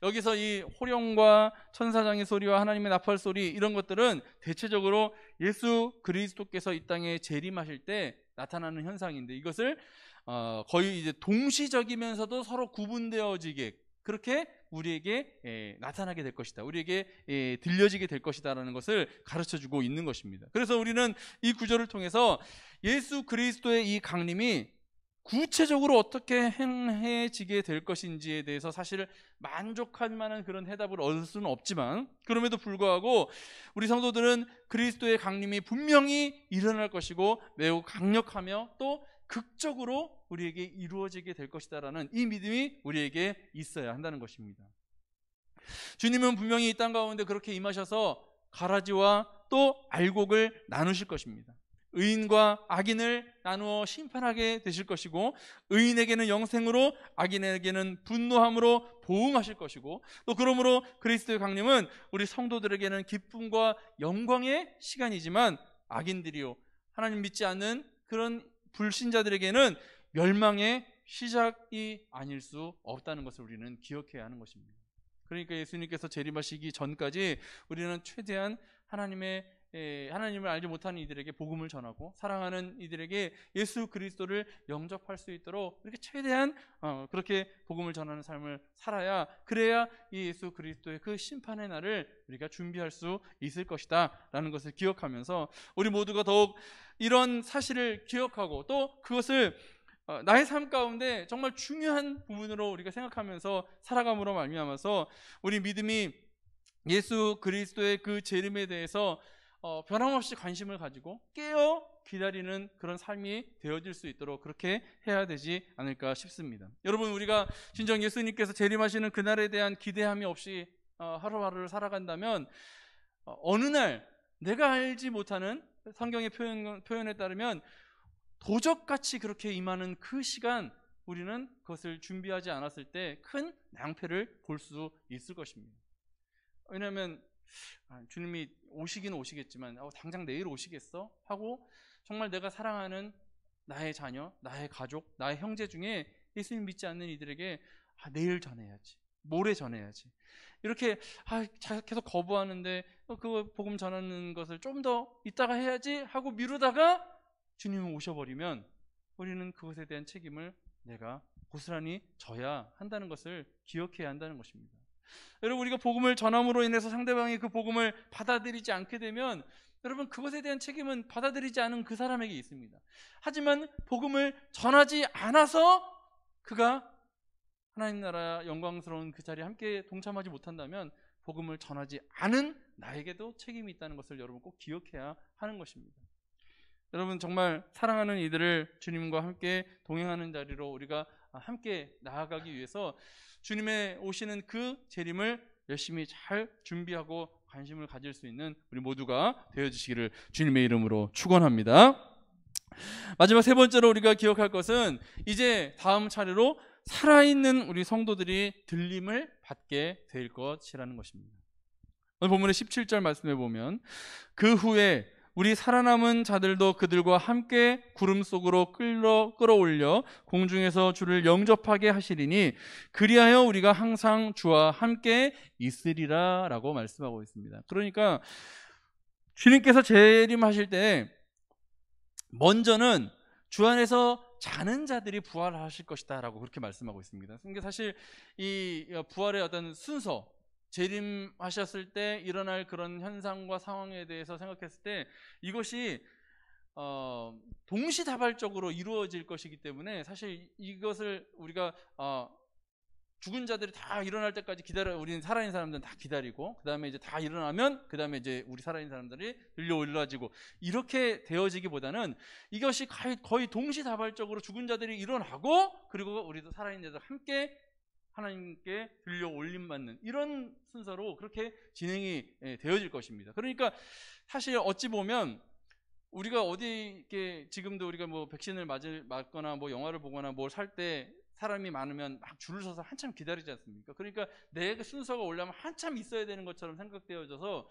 여기서 이 호령과 천사장의 소리와 하나님의 나팔 소리, 이런 것들은 대체적으로 예수 그리스도께서 이 땅에 재림하실 때 나타나는 현상인데, 이것을 거의 이제 동시적이면서도 서로 구분되어지게 그렇게 우리에게 나타나게 될 것이다, 우리에게 들려지게 될 것이다라는 것을 가르쳐주고 있는 것입니다. 그래서 우리는 이 구절을 통해서 예수 그리스도의 이 강림이 구체적으로 어떻게 행해지게 될 것인지에 대해서 사실 만족할 만한 그런 해답을 얻을 수는 없지만, 그럼에도 불구하고 우리 성도들은 그리스도의 강림이 분명히 일어날 것이고 매우 강력하며 또 극적으로 우리에게 이루어지게 될 것이다라는 이 믿음이 우리에게 있어야 한다는 것입니다. 주님은 분명히 이 땅 가운데 그렇게 임하셔서 가라지와 또 알곡을 나누실 것입니다. 의인과 악인을 나누어 심판하게 되실 것이고, 의인에게는 영생으로, 악인에게는 분노함으로 보응하실 것이고, 또 그러므로 그리스도의 강림은 우리 성도들에게는 기쁨과 영광의 시간이지만, 악인들이요, 하나님 믿지 않는 그런 불신자들에게는 멸망의 시작이 아닐 수 없다는 것을 우리는 기억해야 하는 것입니다. 그러니까 예수님께서 재림하시기 전까지 우리는 최대한 하나님을 알지 못하는 이들에게 복음을 전하고, 사랑하는 이들에게 예수 그리스도를 영접할 수 있도록 이렇게 최대한 그렇게 복음을 전하는 삶을 살아야, 그래야 이 예수 그리스도의 그 심판의 날을 우리가 준비할 수 있을 것이다 라는 것을 기억하면서, 우리 모두가 더욱 이런 사실을 기억하고 또 그것을 나의 삶 가운데 정말 중요한 부분으로 우리가 생각하면서 살아감으로 말미암아서 우리 믿음이 예수 그리스도의 그 재림에 대해서 변함없이 관심을 가지고 깨어 기다리는 그런 삶이 되어질 수 있도록 그렇게 해야 되지 않을까 싶습니다. 여러분, 우리가 진정 예수님께서 재림하시는 그날에 대한 기대함이 없이 하루하루를 살아간다면 어느 날 내가 알지 못하는, 성경의 표현에 따르면 도적같이 그렇게 임하는 그 시간, 우리는 그것을 준비하지 않았을 때 큰 낭패를 볼 수 있을 것입니다. 왜냐하면 주님이 오시긴 오시겠지만 당장 내일 오시겠어? 하고 정말 내가 사랑하는 나의 자녀, 나의 가족, 나의 형제 중에 예수님 믿지 않는 이들에게 내일 전해야지, 모레 전해야지, 이렇게 계속 거부하는데 그 복음 전하는 것을 좀 더 이따가 해야지 하고 미루다가 주님이 오셔버리면 우리는 그것에 대한 책임을 내가 고스란히 져야 한다는 것을 기억해야 한다는 것입니다. 여러분, 우리가 복음을 전함으로 인해서 상대방이 그 복음을 받아들이지 않게 되면 여러분, 그것에 대한 책임은 받아들이지 않은 그 사람에게 있습니다. 하지만 복음을 전하지 않아서 그가 하나님 나라 영광스러운 그 자리에 함께 동참하지 못한다면 복음을 전하지 않은 나에게도 책임이 있다는 것을 여러분 꼭 기억해야 하는 것입니다. 여러분, 정말 사랑하는 이들을 주님과 함께 동행하는 자리로 우리가 함께 나아가기 위해서 주님의 오시는 그 재림을 열심히 잘 준비하고 관심을 가질 수 있는 우리 모두가 되어주시기를 주님의 이름으로 축원합니다. 마지막 세 번째로 우리가 기억할 것은 이제 다음 차례로 살아있는 우리 성도들이 들림을 받게 될 것이라는 것입니다. 오늘 본문의 17절 말씀에 보면, 그 후에 우리 살아남은 자들도 그들과 함께 구름 속으로 끌어올려 공중에서 주를 영접하게 하시리니 그리하여 우리가 항상 주와 함께 있으리라 라고 말씀하고 있습니다. 그러니까 주님께서 재림하실 때 먼저는 주 안에서 자는 자들이 부활하실 것이다 라고 그렇게 말씀하고 있습니다. 그러니까 사실 이 부활의 어떤 순서, 재림하셨을 때 일어날 그런 현상과 상황에 대해서 생각했을 때 이것이 동시다발적으로 이루어질 것이기 때문에 사실 이것을 우리가 죽은 자들이 다 일어날 때까지 우리는 살아있는 사람들은 다 기다리고, 그 다음에 이제 다 일어나면 그 다음에 이제 우리 살아있는 사람들이 올라지고 이렇게 되어지기보다는 이것이 거의 동시다발적으로 죽은 자들이 일어나고, 그리고 우리도 살아있는 자들 함께 하나님께 들려 올림 받는 이런 순서로 그렇게 진행이 되어질 것입니다. 그러니까 사실 어찌 보면 우리가 어디 이렇게 지금도 우리가 뭐 백신을 맞거나 뭐 영화를 보거나 뭘 살 때 사람이 많으면 막 줄을 서서 한참 기다리지 않습니까? 그러니까 내 순서가 오려면 한참 있어야 되는 것처럼 생각되어져서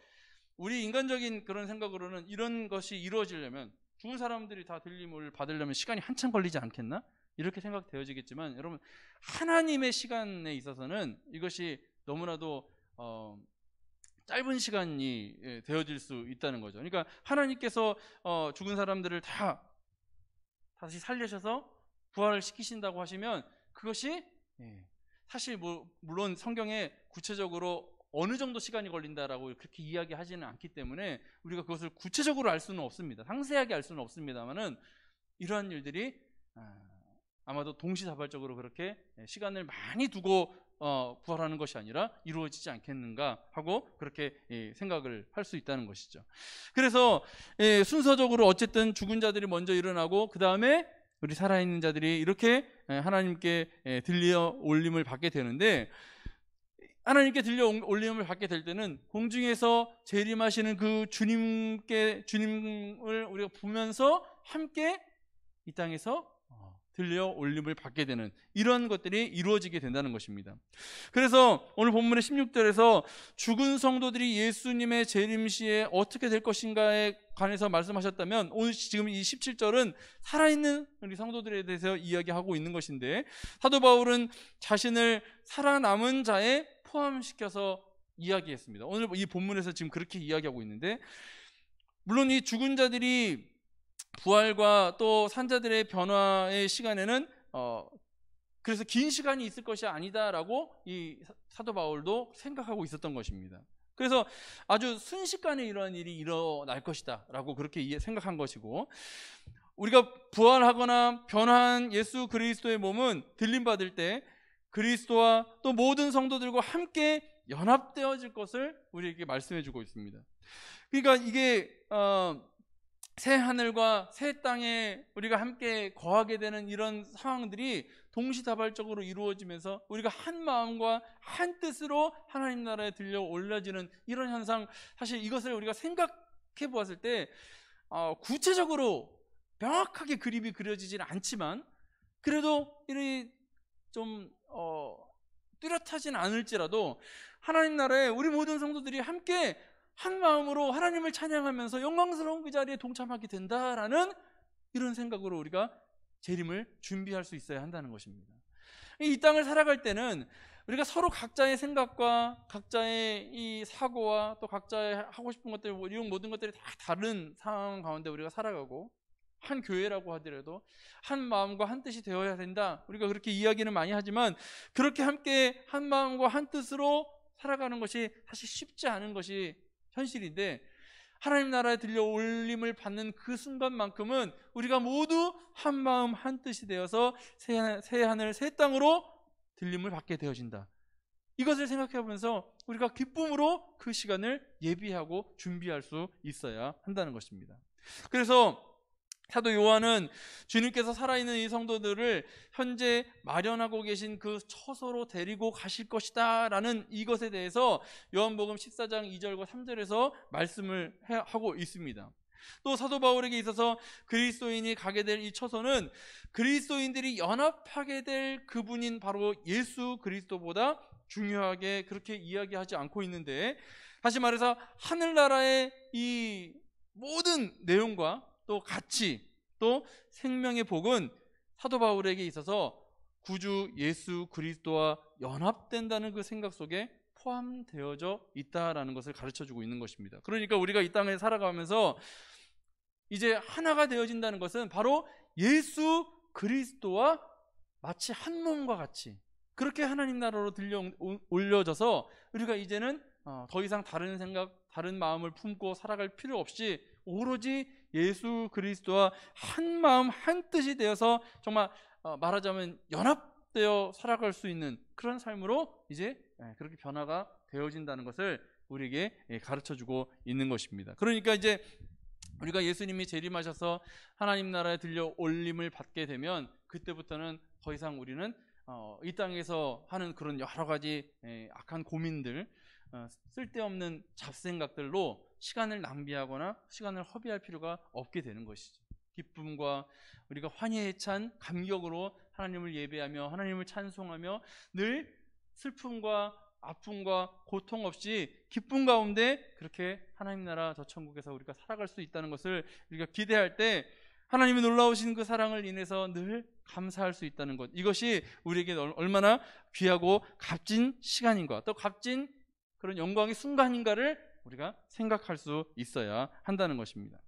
우리 인간적인 그런 생각으로는 이런 것이 이루어지려면 죽은 사람들이 다 들림을 받으려면 시간이 한참 걸리지 않겠나? 이렇게 생각되어지겠지만 여러분, 하나님의 시간에 있어서는 이것이 너무나도 짧은 시간이 되어질 수 있다는 거죠. 그러니까 하나님께서 죽은 사람들을 다 다시 살리셔서 부활을 시키신다고 하시면 그것이 사실 물론 성경에 구체적으로 어느 정도 시간이 걸린다라고 그렇게 이야기하지는 않기 때문에 우리가 그것을 구체적으로 알 수는 없습니다. 상세하게 알 수는 없습니다만은 이러한 일들이 아마도 동시다발적으로 그렇게 시간을 많이 두고 부활하는 것이 아니라 이루어지지 않겠는가 하고 그렇게 생각을 할 수 있다는 것이죠. 그래서 순서적으로 어쨌든 죽은 자들이 먼저 일어나고 그 다음에 우리 살아있는 자들이 이렇게 하나님께 들려 올림을 받게 되는데, 하나님께 들려 올림을 받게 될 때는 공중에서 재림하시는 그 주님을 우리가 보면서 함께 이 땅에서 들려 올림을 받게 되는 이런 것들이 이루어지게 된다는 것입니다. 그래서 오늘 본문의 16절에서 죽은 성도들이 예수님의 재림 시에 어떻게 될 것인가에 관해서 말씀하셨다면, 오늘 지금 이 17절은 살아있는 우리 성도들에 대해서 이야기하고 있는 것인데, 사도 바울은 자신을 살아남은 자에 포함시켜서 이야기했습니다. 오늘 이 본문에서 지금 그렇게 이야기하고 있는데, 물론 이 죽은 자들이 부활과 또 산자들의 변화의 시간에는 그래서 긴 시간이 있을 것이 아니다라고 이 사도 바울도 생각하고 있었던 것입니다. 그래서 아주 순식간에 이러한 일이 일어날 것이다 라고 그렇게 생각한 것이고, 우리가 부활하거나 변화한 예수 그리스도의 몸은 들림받을 때 그리스도와 또 모든 성도들과 함께 연합되어질 것을 우리에게 말씀해 주고 있습니다. 그러니까 이게 새 하늘과 새 땅에 우리가 함께 거하게 되는 이런 상황들이 동시다발적으로 이루어지면서 우리가 한 마음과 한 뜻으로 하나님 나라에 들려 올려지는 이런 현상, 사실 이것을 우리가 생각해 보았을 때 구체적으로 명확하게 그림이 그려지지는 않지만 그래도 이 좀 뚜렷하진 않을지라도 하나님 나라에 우리 모든 성도들이 함께 한 마음으로 하나님을 찬양하면서 영광스러운 그 자리에 동참하게 된다라는 이런 생각으로 우리가 재림을 준비할 수 있어야 한다는 것입니다. 이 땅을 살아갈 때는 우리가 서로 각자의 생각과 각자의 이 사고와 또 각자의 하고 싶은 것들, 이런 모든 것들이 다 다른 상황 가운데 우리가 살아가고, 한 교회라고 하더라도 한 마음과 한 뜻이 되어야 된다, 우리가 그렇게 이야기는 많이 하지만 그렇게 함께 한 마음과 한 뜻으로 살아가는 것이 사실 쉽지 않은 것이 현실인데, 하나님 나라에 들려 올림을 받는 그 순간만큼은 우리가 모두 한 마음 한 뜻이 되어서 새 하늘 새 땅으로 들림을 받게 되어진다. 이것을 생각해 보면서 우리가 기쁨으로 그 시간을 예비하고 준비할 수 있어야 한다는 것입니다. 그래서 사도 요한은 주님께서 살아있는 이 성도들을 현재 마련하고 계신 그 처소로 데리고 가실 것이다 라는 이것에 대해서 요한복음 14장 2절과 3절에서 말씀을 하고 있습니다. 또 사도 바울에게 있어서 그리스도인이 가게 될 이 처소는 그리스도인들이 연합하게 될 그분인 바로 예수 그리스도보다 중요하게 그렇게 이야기하지 않고 있는데, 다시 말해서 하늘나라의 이 모든 내용과 또 가치, 또 생명의 복은 사도 바울에게 있어서 구주 예수 그리스도와 연합된다는 그 생각 속에 포함되어져 있다라는 것을 가르쳐주고 있는 것입니다. 그러니까 우리가 이 땅에 살아가면서 이제 하나가 되어진다는 것은 바로 예수 그리스도와 마치 한 몸과 같이 그렇게 하나님 나라로 들려 올려져서 우리가 이제는 더 이상 다른 생각, 다른 마음을 품고 살아갈 필요 없이 오로지 예수 그리스도와 한 마음 한 뜻이 되어서 정말 말하자면 연합되어 살아갈 수 있는 그런 삶으로 이제 그렇게 변화가 되어진다는 것을 우리에게 가르쳐주고 있는 것입니다. 그러니까 이제 우리가 예수님이 재림하셔서 하나님 나라에 들려 올림을 받게 되면 그때부터는 더 이상 우리는 이 땅에서 하는 그런 여러 가지 악한 고민들, 쓸데없는 잡생각들로 시간을 낭비하거나 시간을 허비할 필요가 없게 되는 것이죠. 기쁨과 우리가 환희에 찬 감격으로 하나님을 예배하며 하나님을 찬송하며 늘 슬픔과 아픔과 고통 없이 기쁨 가운데 그렇게 하나님 나라 저 천국에서 우리가 살아갈 수 있다는 것을 우리가 기대할 때 하나님의 놀라우신 그 사랑을 인해서 늘 감사할 수 있다는 것, 이것이 우리에게 얼마나 귀하고 값진 시간인가, 또 값진 그런 영광의 순간인가를 우리가 생각할 수 있어야 한다는 것입니다.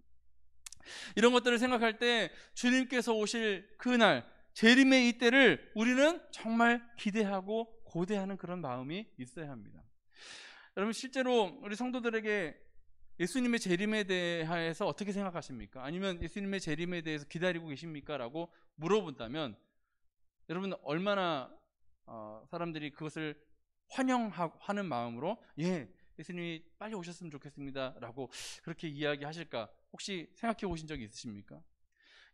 이런 것들을 생각할 때 주님께서 오실 그날, 재림의 이때를 우리는 정말 기대하고 고대하는 그런 마음이 있어야 합니다. 여러분, 실제로 우리 성도들에게 예수님의 재림에 대해서 어떻게 생각하십니까? 아니면 예수님의 재림에 대해서 기다리고 계십니까? 라고 물어본다면 여러분, 얼마나 사람들이 그것을 환영하는 마음으로 예수님이 빨리 오셨으면 좋겠습니다 라고 그렇게 이야기하실까 혹시 생각해 보신 적이 있으십니까?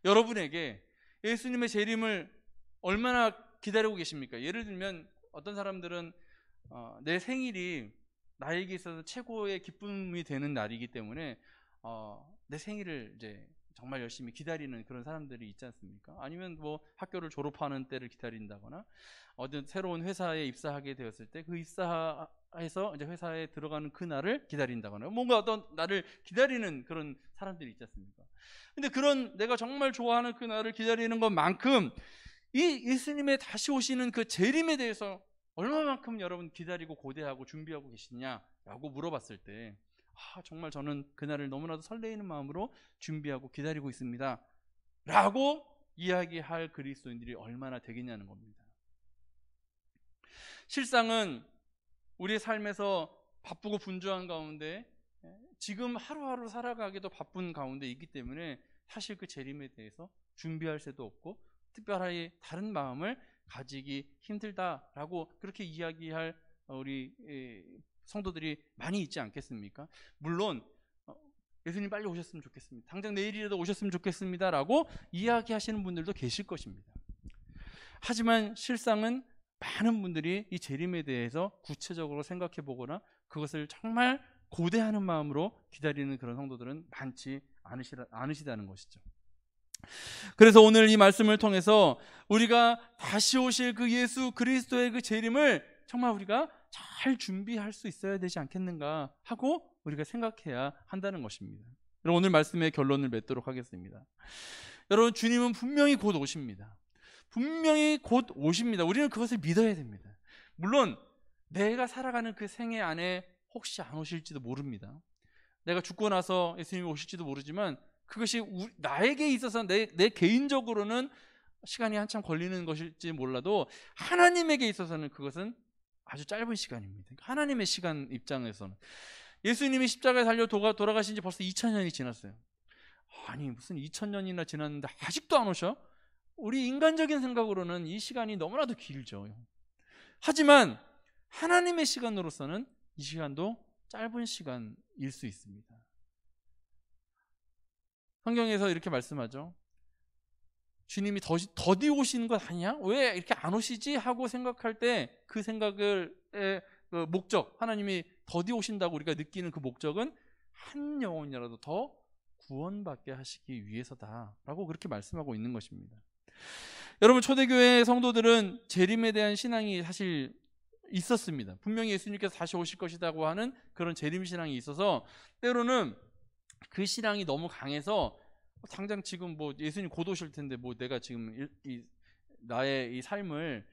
여러분에게 예수님의 재림을 얼마나 기다리고 계십니까? 예를 들면 어떤 사람들은 내 생일이 나에게 있어서 최고의 기쁨이 되는 날이기 때문에 내 생일을 이제 정말 열심히 기다리는 그런 사람들이 있지 않습니까? 아니면 뭐 학교를 졸업하는 때를 기다린다거나 어떤 새로운 회사에 입사하게 되었을 때 그 입사해서 이제 회사에 들어가는 그 날을 기다린다거나 뭔가 어떤 날을 기다리는 그런 사람들이 있지 않습니까? 근데 그런 내가 정말 좋아하는 그 날을 기다리는 것만큼 이 예수님의 다시 오시는 그 재림에 대해서 얼마만큼 여러분 기다리고 고대하고 준비하고 계시냐라고 물어봤을 때 정말 저는 그날을 너무나도 설레이는 마음으로 준비하고 기다리고 있습니다 라고 이야기할 그리스도인들이 얼마나 되겠냐는 겁니다. 실상은 우리의 삶에서 바쁘고 분주한 가운데 지금 하루하루 살아가기도 바쁜 가운데 있기 때문에 사실 그 재림에 대해서 준비할 새도 없고 특별하게 다른 마음을 가지기 힘들다라고 그렇게 이야기할 우리 성도들이 많이 있지 않겠습니까? 물론 예수님 빨리 오셨으면 좋겠습니다, 당장 내일이라도 오셨으면 좋겠습니다 라고 이야기하시는 분들도 계실 것입니다. 하지만 실상은 많은 분들이 이 재림에 대해서 구체적으로 생각해 보거나 그것을 정말 고대하는 마음으로 기다리는 그런 성도들은 많지 않으시다는 것이죠. 그래서 오늘 이 말씀을 통해서 우리가 다시 오실 그 예수 그리스도의 그 재림을 정말 우리가 잘 준비할 수 있어야 되지 않겠는가 하고 우리가 생각해야 한다는 것입니다. 여러분, 오늘 말씀의 결론을 맺도록 하겠습니다. 여러분, 주님은 분명히 곧 오십니다. 분명히 곧 오십니다. 우리는 그것을 믿어야 됩니다. 물론 내가 살아가는 그 생애 안에 혹시 안 오실지도 모릅니다. 내가 죽고 나서 예수님이 오실지도 모르지만 그것이 나에게 있어서 내 개인적으로는 시간이 한참 걸리는 것일지 몰라도 하나님에게 있어서는 그것은 아주 짧은 시간입니다. 하나님의 시간 입장에서는 예수님이 십자가에 달려 돌아가신 지 벌써 2000년이 지났어요. 아니 무슨 2000년이나 지났는데 아직도 안 오셔? 우리 인간적인 생각으로는 이 시간이 너무나도 길죠. 하지만 하나님의 시간으로서는 이 시간도 짧은 시간일 수 있습니다. 성경에서 이렇게 말씀하죠. 주님이 더디 오시는 것 아니야? 왜 이렇게 안 오시지? 하고 생각할 때 그 생각의 목적, 하나님이 더디 오신다고 우리가 느끼는 그 목적은 한 영혼이라도 더 구원받게 하시기 위해서다라고 그렇게 말씀하고 있는 것입니다. 여러분, 초대교회 성도들은 재림에 대한 신앙이 사실 있었습니다. 분명히 예수님께서 다시 오실 것이라고 하는 그런 재림 신앙이 있어서 때로는 그 신앙이 너무 강해서 당장 지금 뭐 예수님 곧 오실 텐데 뭐 내가 지금 나의 이 삶을,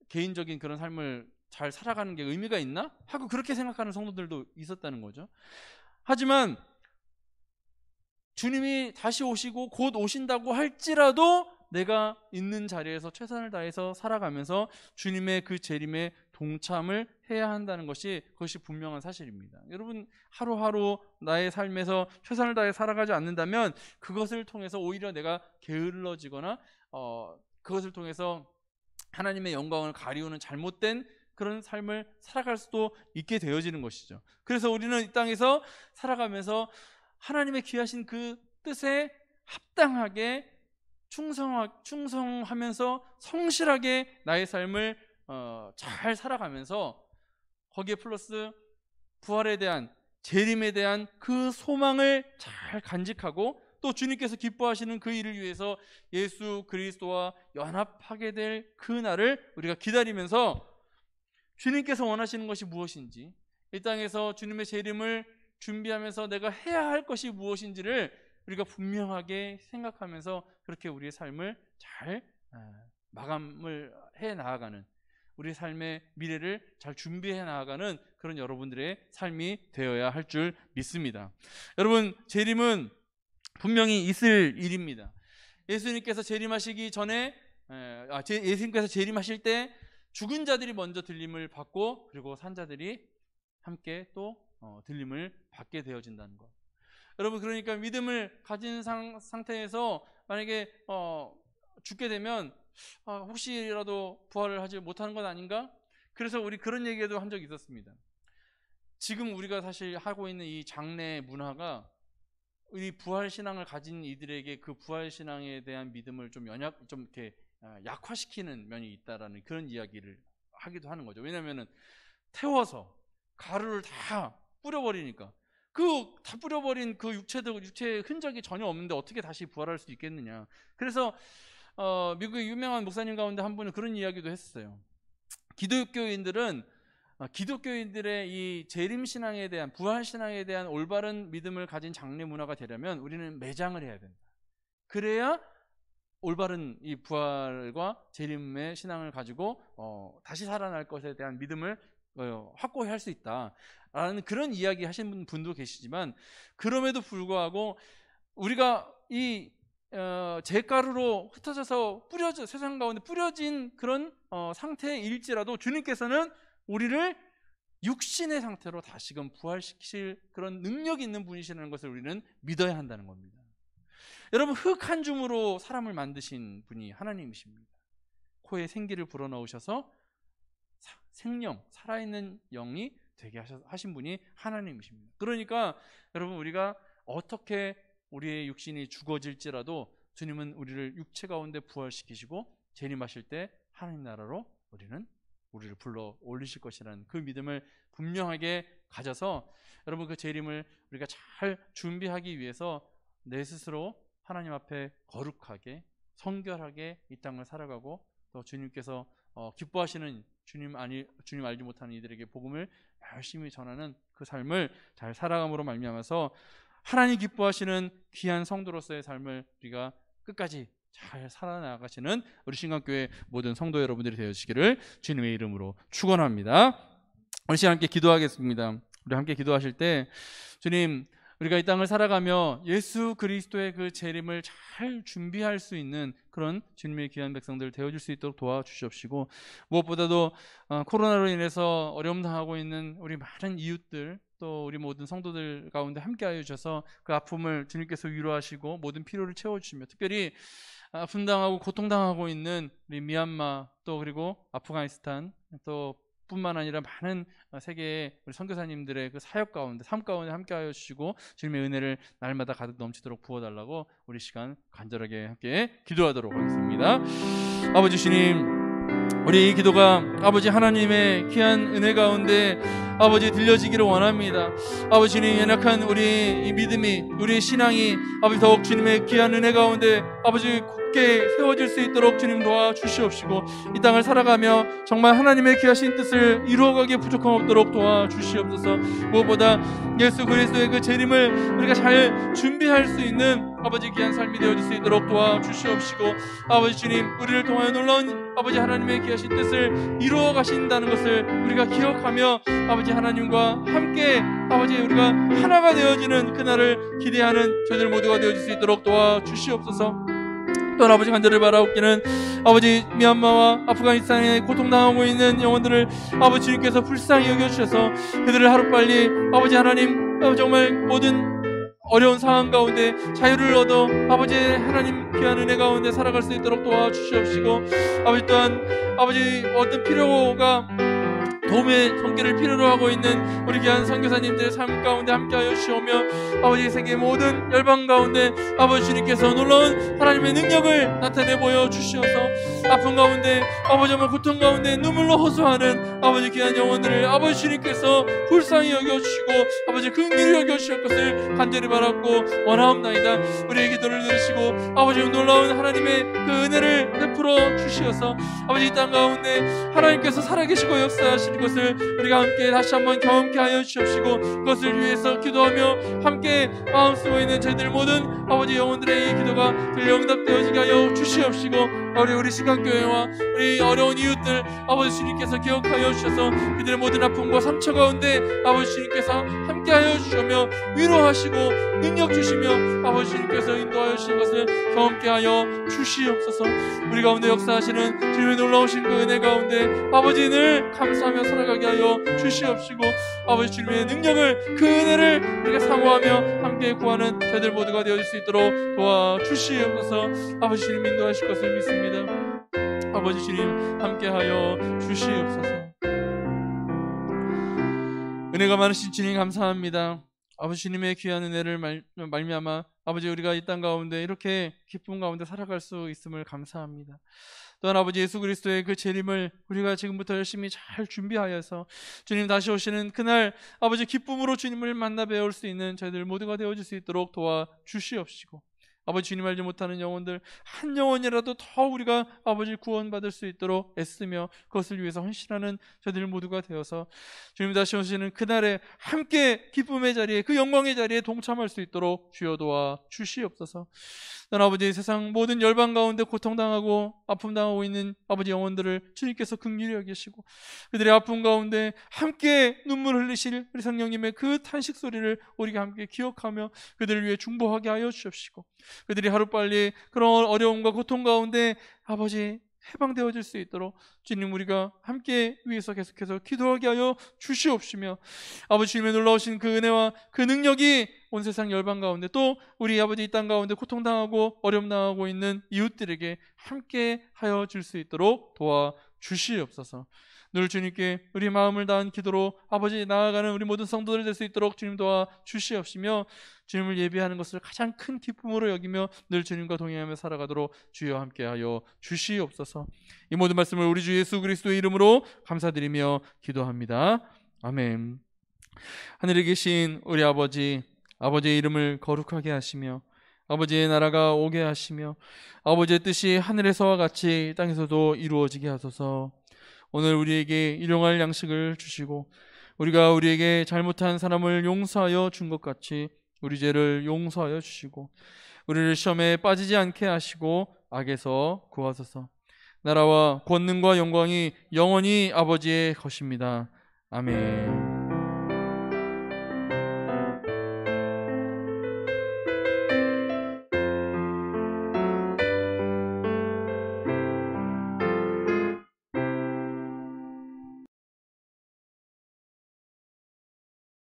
개인적인 그런 삶을 잘 살아가는 게 의미가 있나? 하고 그렇게 생각하는 성도들도 있었다는 거죠. 하지만 주님이 다시 오시고 곧 오신다고 할지라도 내가 있는 자리에서 최선을 다해서 살아가면서 주님의 그 재림에 동참을 해야 한다는 그것이 분명한 사실입니다. 여러분, 하루하루 나의 삶에서 최선을 다해 살아가지 않는다면 그것을 통해서 오히려 내가 게을러지거나 그것을 통해서 하나님의 영광을 가리우는 잘못된 그런 삶을 살아갈 수도 있게 되어지는 것이죠. 그래서 우리는 이 땅에서 살아가면서 하나님의 귀하신 그 뜻에 합당하게 충성하면서 성실하게 나의 삶을 잘 살아가면서 거기에 플러스 부활에 대한, 재림에 대한 그 소망을 잘 간직하고 또 주님께서 기뻐하시는 그 일을 위해서 예수 그리스도와 연합하게 될 그 날을 우리가 기다리면서 주님께서 원하시는 것이 무엇인지, 이 땅에서 주님의 재림을 준비하면서 내가 해야 할 것이 무엇인지를 우리가 분명하게 생각하면서 그렇게 우리의 삶을 잘 마감을 해 나아가는, 우리 삶의 미래를 잘 준비해 나아가는 그런 여러분들의 삶이 되어야 할 줄 믿습니다. 여러분, 재림은 분명히 있을 일입니다. 예수님께서 재림하시기 전에 예수님께서 재림하실 때 죽은 자들이 먼저 들림을 받고 그리고 산 자들이 함께 또 들림을 받게 되어진다는 것. 여러분, 그러니까 믿음을 가진 상태에서 만약에 죽게 되면 혹시라도 부활을 하지 못하는 건 아닌가? 그래서 우리 그런 얘기도 한 적이 있었습니다. 지금 우리가 사실 하고 있는 이 장례 문화가 이 부활 신앙을 가진 이들에게 그 부활 신앙에 대한 믿음을 좀 이렇게 약화시키는 면이 있다라는 그런 이야기를 하기도 하는 거죠. 왜냐하면은 태워서 가루를 다 뿌려버리니까 그 다 뿌려버린 그 육체의 흔적이 전혀 없는데 어떻게 다시 부활할 수 있겠느냐. 그래서 미국의 유명한 목사님 가운데 한 분은 그런 이야기도 했어요. 기독교인들의 이 재림 신앙에 대한, 부활 신앙에 대한 올바른 믿음을 가진 장례 문화가 되려면 우리는 매장을 해야 된다. 그래야 올바른 이 부활과 재림의 신앙을 가지고 다시 살아날 것에 대한 믿음을 확고히 할 수 있다라는 그런 이야기 하신 분도 계시지만, 그럼에도 불구하고 우리가 이 잿가루로 흩어져서 세상 가운데 뿌려진 그런 상태일지라도 주님께서는 우리를 육신의 상태로 다시금 부활시키실 그런 능력이 있는 분이시라는 것을 우리는 믿어야 한다는 겁니다. 여러분, 흙 한 줌으로 사람을 만드신 분이 하나님이십니다. 코에 생기를 불어넣으셔서 생명, 살아있는 영이 되게 하신 분이 하나님이십니다. 그러니까 여러분, 우리가 어떻게 우리의 육신이 죽어질지라도 주님은 우리를 육체 가운데 부활시키시고 재림하실 때 하나님 나라로 우리를 불러 올리실 것이라는 그 믿음을 분명하게 가져서 여러분, 그 재림을 우리가 잘 준비하기 위해서 내 스스로 하나님 앞에 거룩하게 성결하게 이 땅을 살아가고 또 주님께서 기뻐하시는 주님 알지 못하는 이들에게 복음을 열심히 전하는 그 삶을 잘 살아감으로 말미암아서 하나님 기뻐하시는 귀한 성도로서의 삶을 우리가 끝까지 잘 살아나가시는 우리 신강교회 모든 성도 여러분들이 되어주시기를 주님의 이름으로 축원합니다. 우리 시간 함께 기도하겠습니다. 우리 함께 기도하실 때 주님, 우리가 이 땅을 살아가며 예수 그리스도의 그 재림을 잘 준비할 수 있는 그런 주님의 귀한 백성들 되어줄 수 있도록 도와주시옵시고, 무엇보다도 코로나로 인해서 어려움 당하고 있는 우리 많은 이웃들 또 우리 모든 성도들 가운데 함께하여 주셔서 그 아픔을 주님께서 위로하시고 모든 필요를 채워주시며, 특별히 아픔 당하고 고통 당하고 있는 우리 미얀마 또 그리고 아프가니스탄 또 뿐만 아니라 많은 세계의 우리 선교사님들의 그 사역 가운데, 삶 가운데 함께하여 주시고 주님의 은혜를 날마다 가득 넘치도록 부어달라고 우리 시간 간절하게 함께 기도하도록 하겠습니다. 아버지 주님, 우리 이 기도가 아버지 하나님의 귀한 은혜 가운데 아버지 들려지기를 원합니다. 아버지 주님, 연약한 우리 이 믿음이, 우리의 신앙이 아버지 더욱 주님의 귀한 은혜 가운데 아버지 굳게 세워질 수 있도록 주님 도와주시옵시고, 이 땅을 살아가며 정말 하나님의 귀하신 뜻을 이루어가기에 부족함 없도록 도와주시옵소서. 무엇보다 예수 그리스도의 그 재림을 우리가 잘 준비할 수 있는 아버지 귀한 삶이 되어질 수 있도록 도와주시옵시고, 아버지 주님, 우리를 통하여 놀라운 아버지 하나님의 귀하신 뜻을 이루어 가신다는 것을 우리가 기억하며 아버지 하나님과 함께 아버지 우리가 하나가 되어지는 그날을 기대하는 저희들 모두가 되어질 수 있도록 도와주시옵소서. 또한 아버지 간절히 바라옵기는 아버지 미얀마와 아프가니스탄에 고통당하고 있는 영혼들을 아버지 주님께서 불쌍히 여겨주셔서 그들을 하루빨리 아버지 하나님 정말 모든 어려운 상황 가운데 자유를 얻어 아버지 하나님 귀한 은혜 가운데 살아갈 수 있도록 도와주시옵시고, 아버지 또한 아버지 어떤 필요가 도움의 손길을 필요로 하고 있는 우리 귀한 선교사님들의 삶 가운데 함께하여 주시오며 아버지 세계 모든 열방 가운데 아버지 주님께서 놀라운 하나님의 능력을 나타내 보여 주시어서 아픔 가운데 아버지 고통 가운데 눈물로 호소하는 아버지 귀한 영혼들을 아버지 주님께서 불쌍히 여겨주시고 아버지 긍휼히 여겨주실 것을 간절히 바랐고 원하옵나이다. 우리의 기도를 들으시고 아버지 놀라운 하나님의 그 은혜를 베풀어 주시어서 아버지 이 땅 가운데 하나님께서 살아계시고 역사하시는 것을 우리가 함께 다시 한번 경험케 하여 주시옵시고 그것을 위해서 기도하며 함께 마음 쓰고 있는 저희들 모든 아버지 영혼들의 이 기도가 들려 응답되어지게 하여 주시옵시고 우리 시간교회와 우리 어려운 이웃들 아버지 주님께서 기억하여 주셔서 그들의 모든 아픔과 상처 가운데 아버지 주님께서 함께하여 주시며 위로하시고 능력 주시며 아버지 주님께서 인도하여 주신 것을 경험케 하여 주시옵소서. 우리 가운데 역사하시는 주님의 놀라우신 그 은혜 가운데 아버지 늘 감사하며 살아가게 하여 주시옵시고 아버지 주님의 능력을 그 은혜를 우리가 사모하며 함께 구하는 저희들 모두가 되어줄 수 있도록 도와주시옵소서. 아버지 주님 인도하실 것을 믿습니다. 아버지 주님 함께하여 주시옵소서. 은혜가 많으신 주님 감사합니다. 아버지 주님의 귀한 은혜를 말미암아 아버지 우리가 이 땅 가운데 이렇게 기쁨 가운데 살아갈 수 있음을 감사합니다. 또한 아버지 예수 그리스도의 그 재림을 우리가 지금부터 열심히 잘 준비하여서 주님 다시 오시는 그날 아버지 기쁨으로 주님을 만나 뵈올 수 있는 저희들 모두가 되어줄 수 있도록 도와주시옵시고 아버지 주님 알지 못하는 영혼들 한 영혼이라도 더 우리가 아버지 구원받을 수 있도록 애쓰며 그것을 위해서 헌신하는 저희들 모두가 되어서 주님 다시 오시는 그날에 함께 기쁨의 자리에 그 영광의 자리에 동참할 수 있도록 주여 도와 주시옵소서. 또한 아버지 세상 모든 열방 가운데 고통당하고 아픔당하고 있는 아버지 영혼들을 주님께서 긍휼히 여기시고 그들의 아픔 가운데 함께 눈물 흘리실 우리 성령님의 그 탄식 소리를 우리가 함께 기억하며 그들을 위해 중보하게 하여 주옵시고 그들이 하루빨리 그런 어려움과 고통 가운데 아버지 해방되어질 수 있도록 주님 우리가 함께 위해서 계속해서 기도하게 하여 주시옵시며 아버지 주님의 놀라우신 그 은혜와 그 능력이 온 세상 열방 가운데 또 우리 아버지 이 땅 가운데 고통당하고 어려움당하고 있는 이웃들에게 함께 하여 줄 수 있도록 도와주시옵소서. 늘 주님께 우리 마음을 다한 기도로 아버지 나아가는 우리 모든 성도들 될 수 있도록 주님 도와주시옵시며 주님을 예배하는 것을 가장 큰 기쁨으로 여기며 늘 주님과 동행하며 살아가도록 주여 함께하여 주시옵소서. 이 모든 말씀을 우리 주 예수 그리스도의 이름으로 감사드리며 기도합니다. 아멘. 하늘에 계신 우리 아버지의 이름을 거룩하게 하시며 아버지의 나라가 오게 하시며 아버지의 뜻이 하늘에서와 같이 땅에서도 이루어지게 하소서. 오늘 우리에게 일용할 양식을 주시고 우리가 우리에게 잘못한 사람을 용서하여 준 것 같이 우리 죄를 용서하여 주시고 우리를 시험에 빠지지 않게 하시고 악에서 구하소서. 나라와 권능과 영광이 영원히 아버지의 것입니다. 아멘.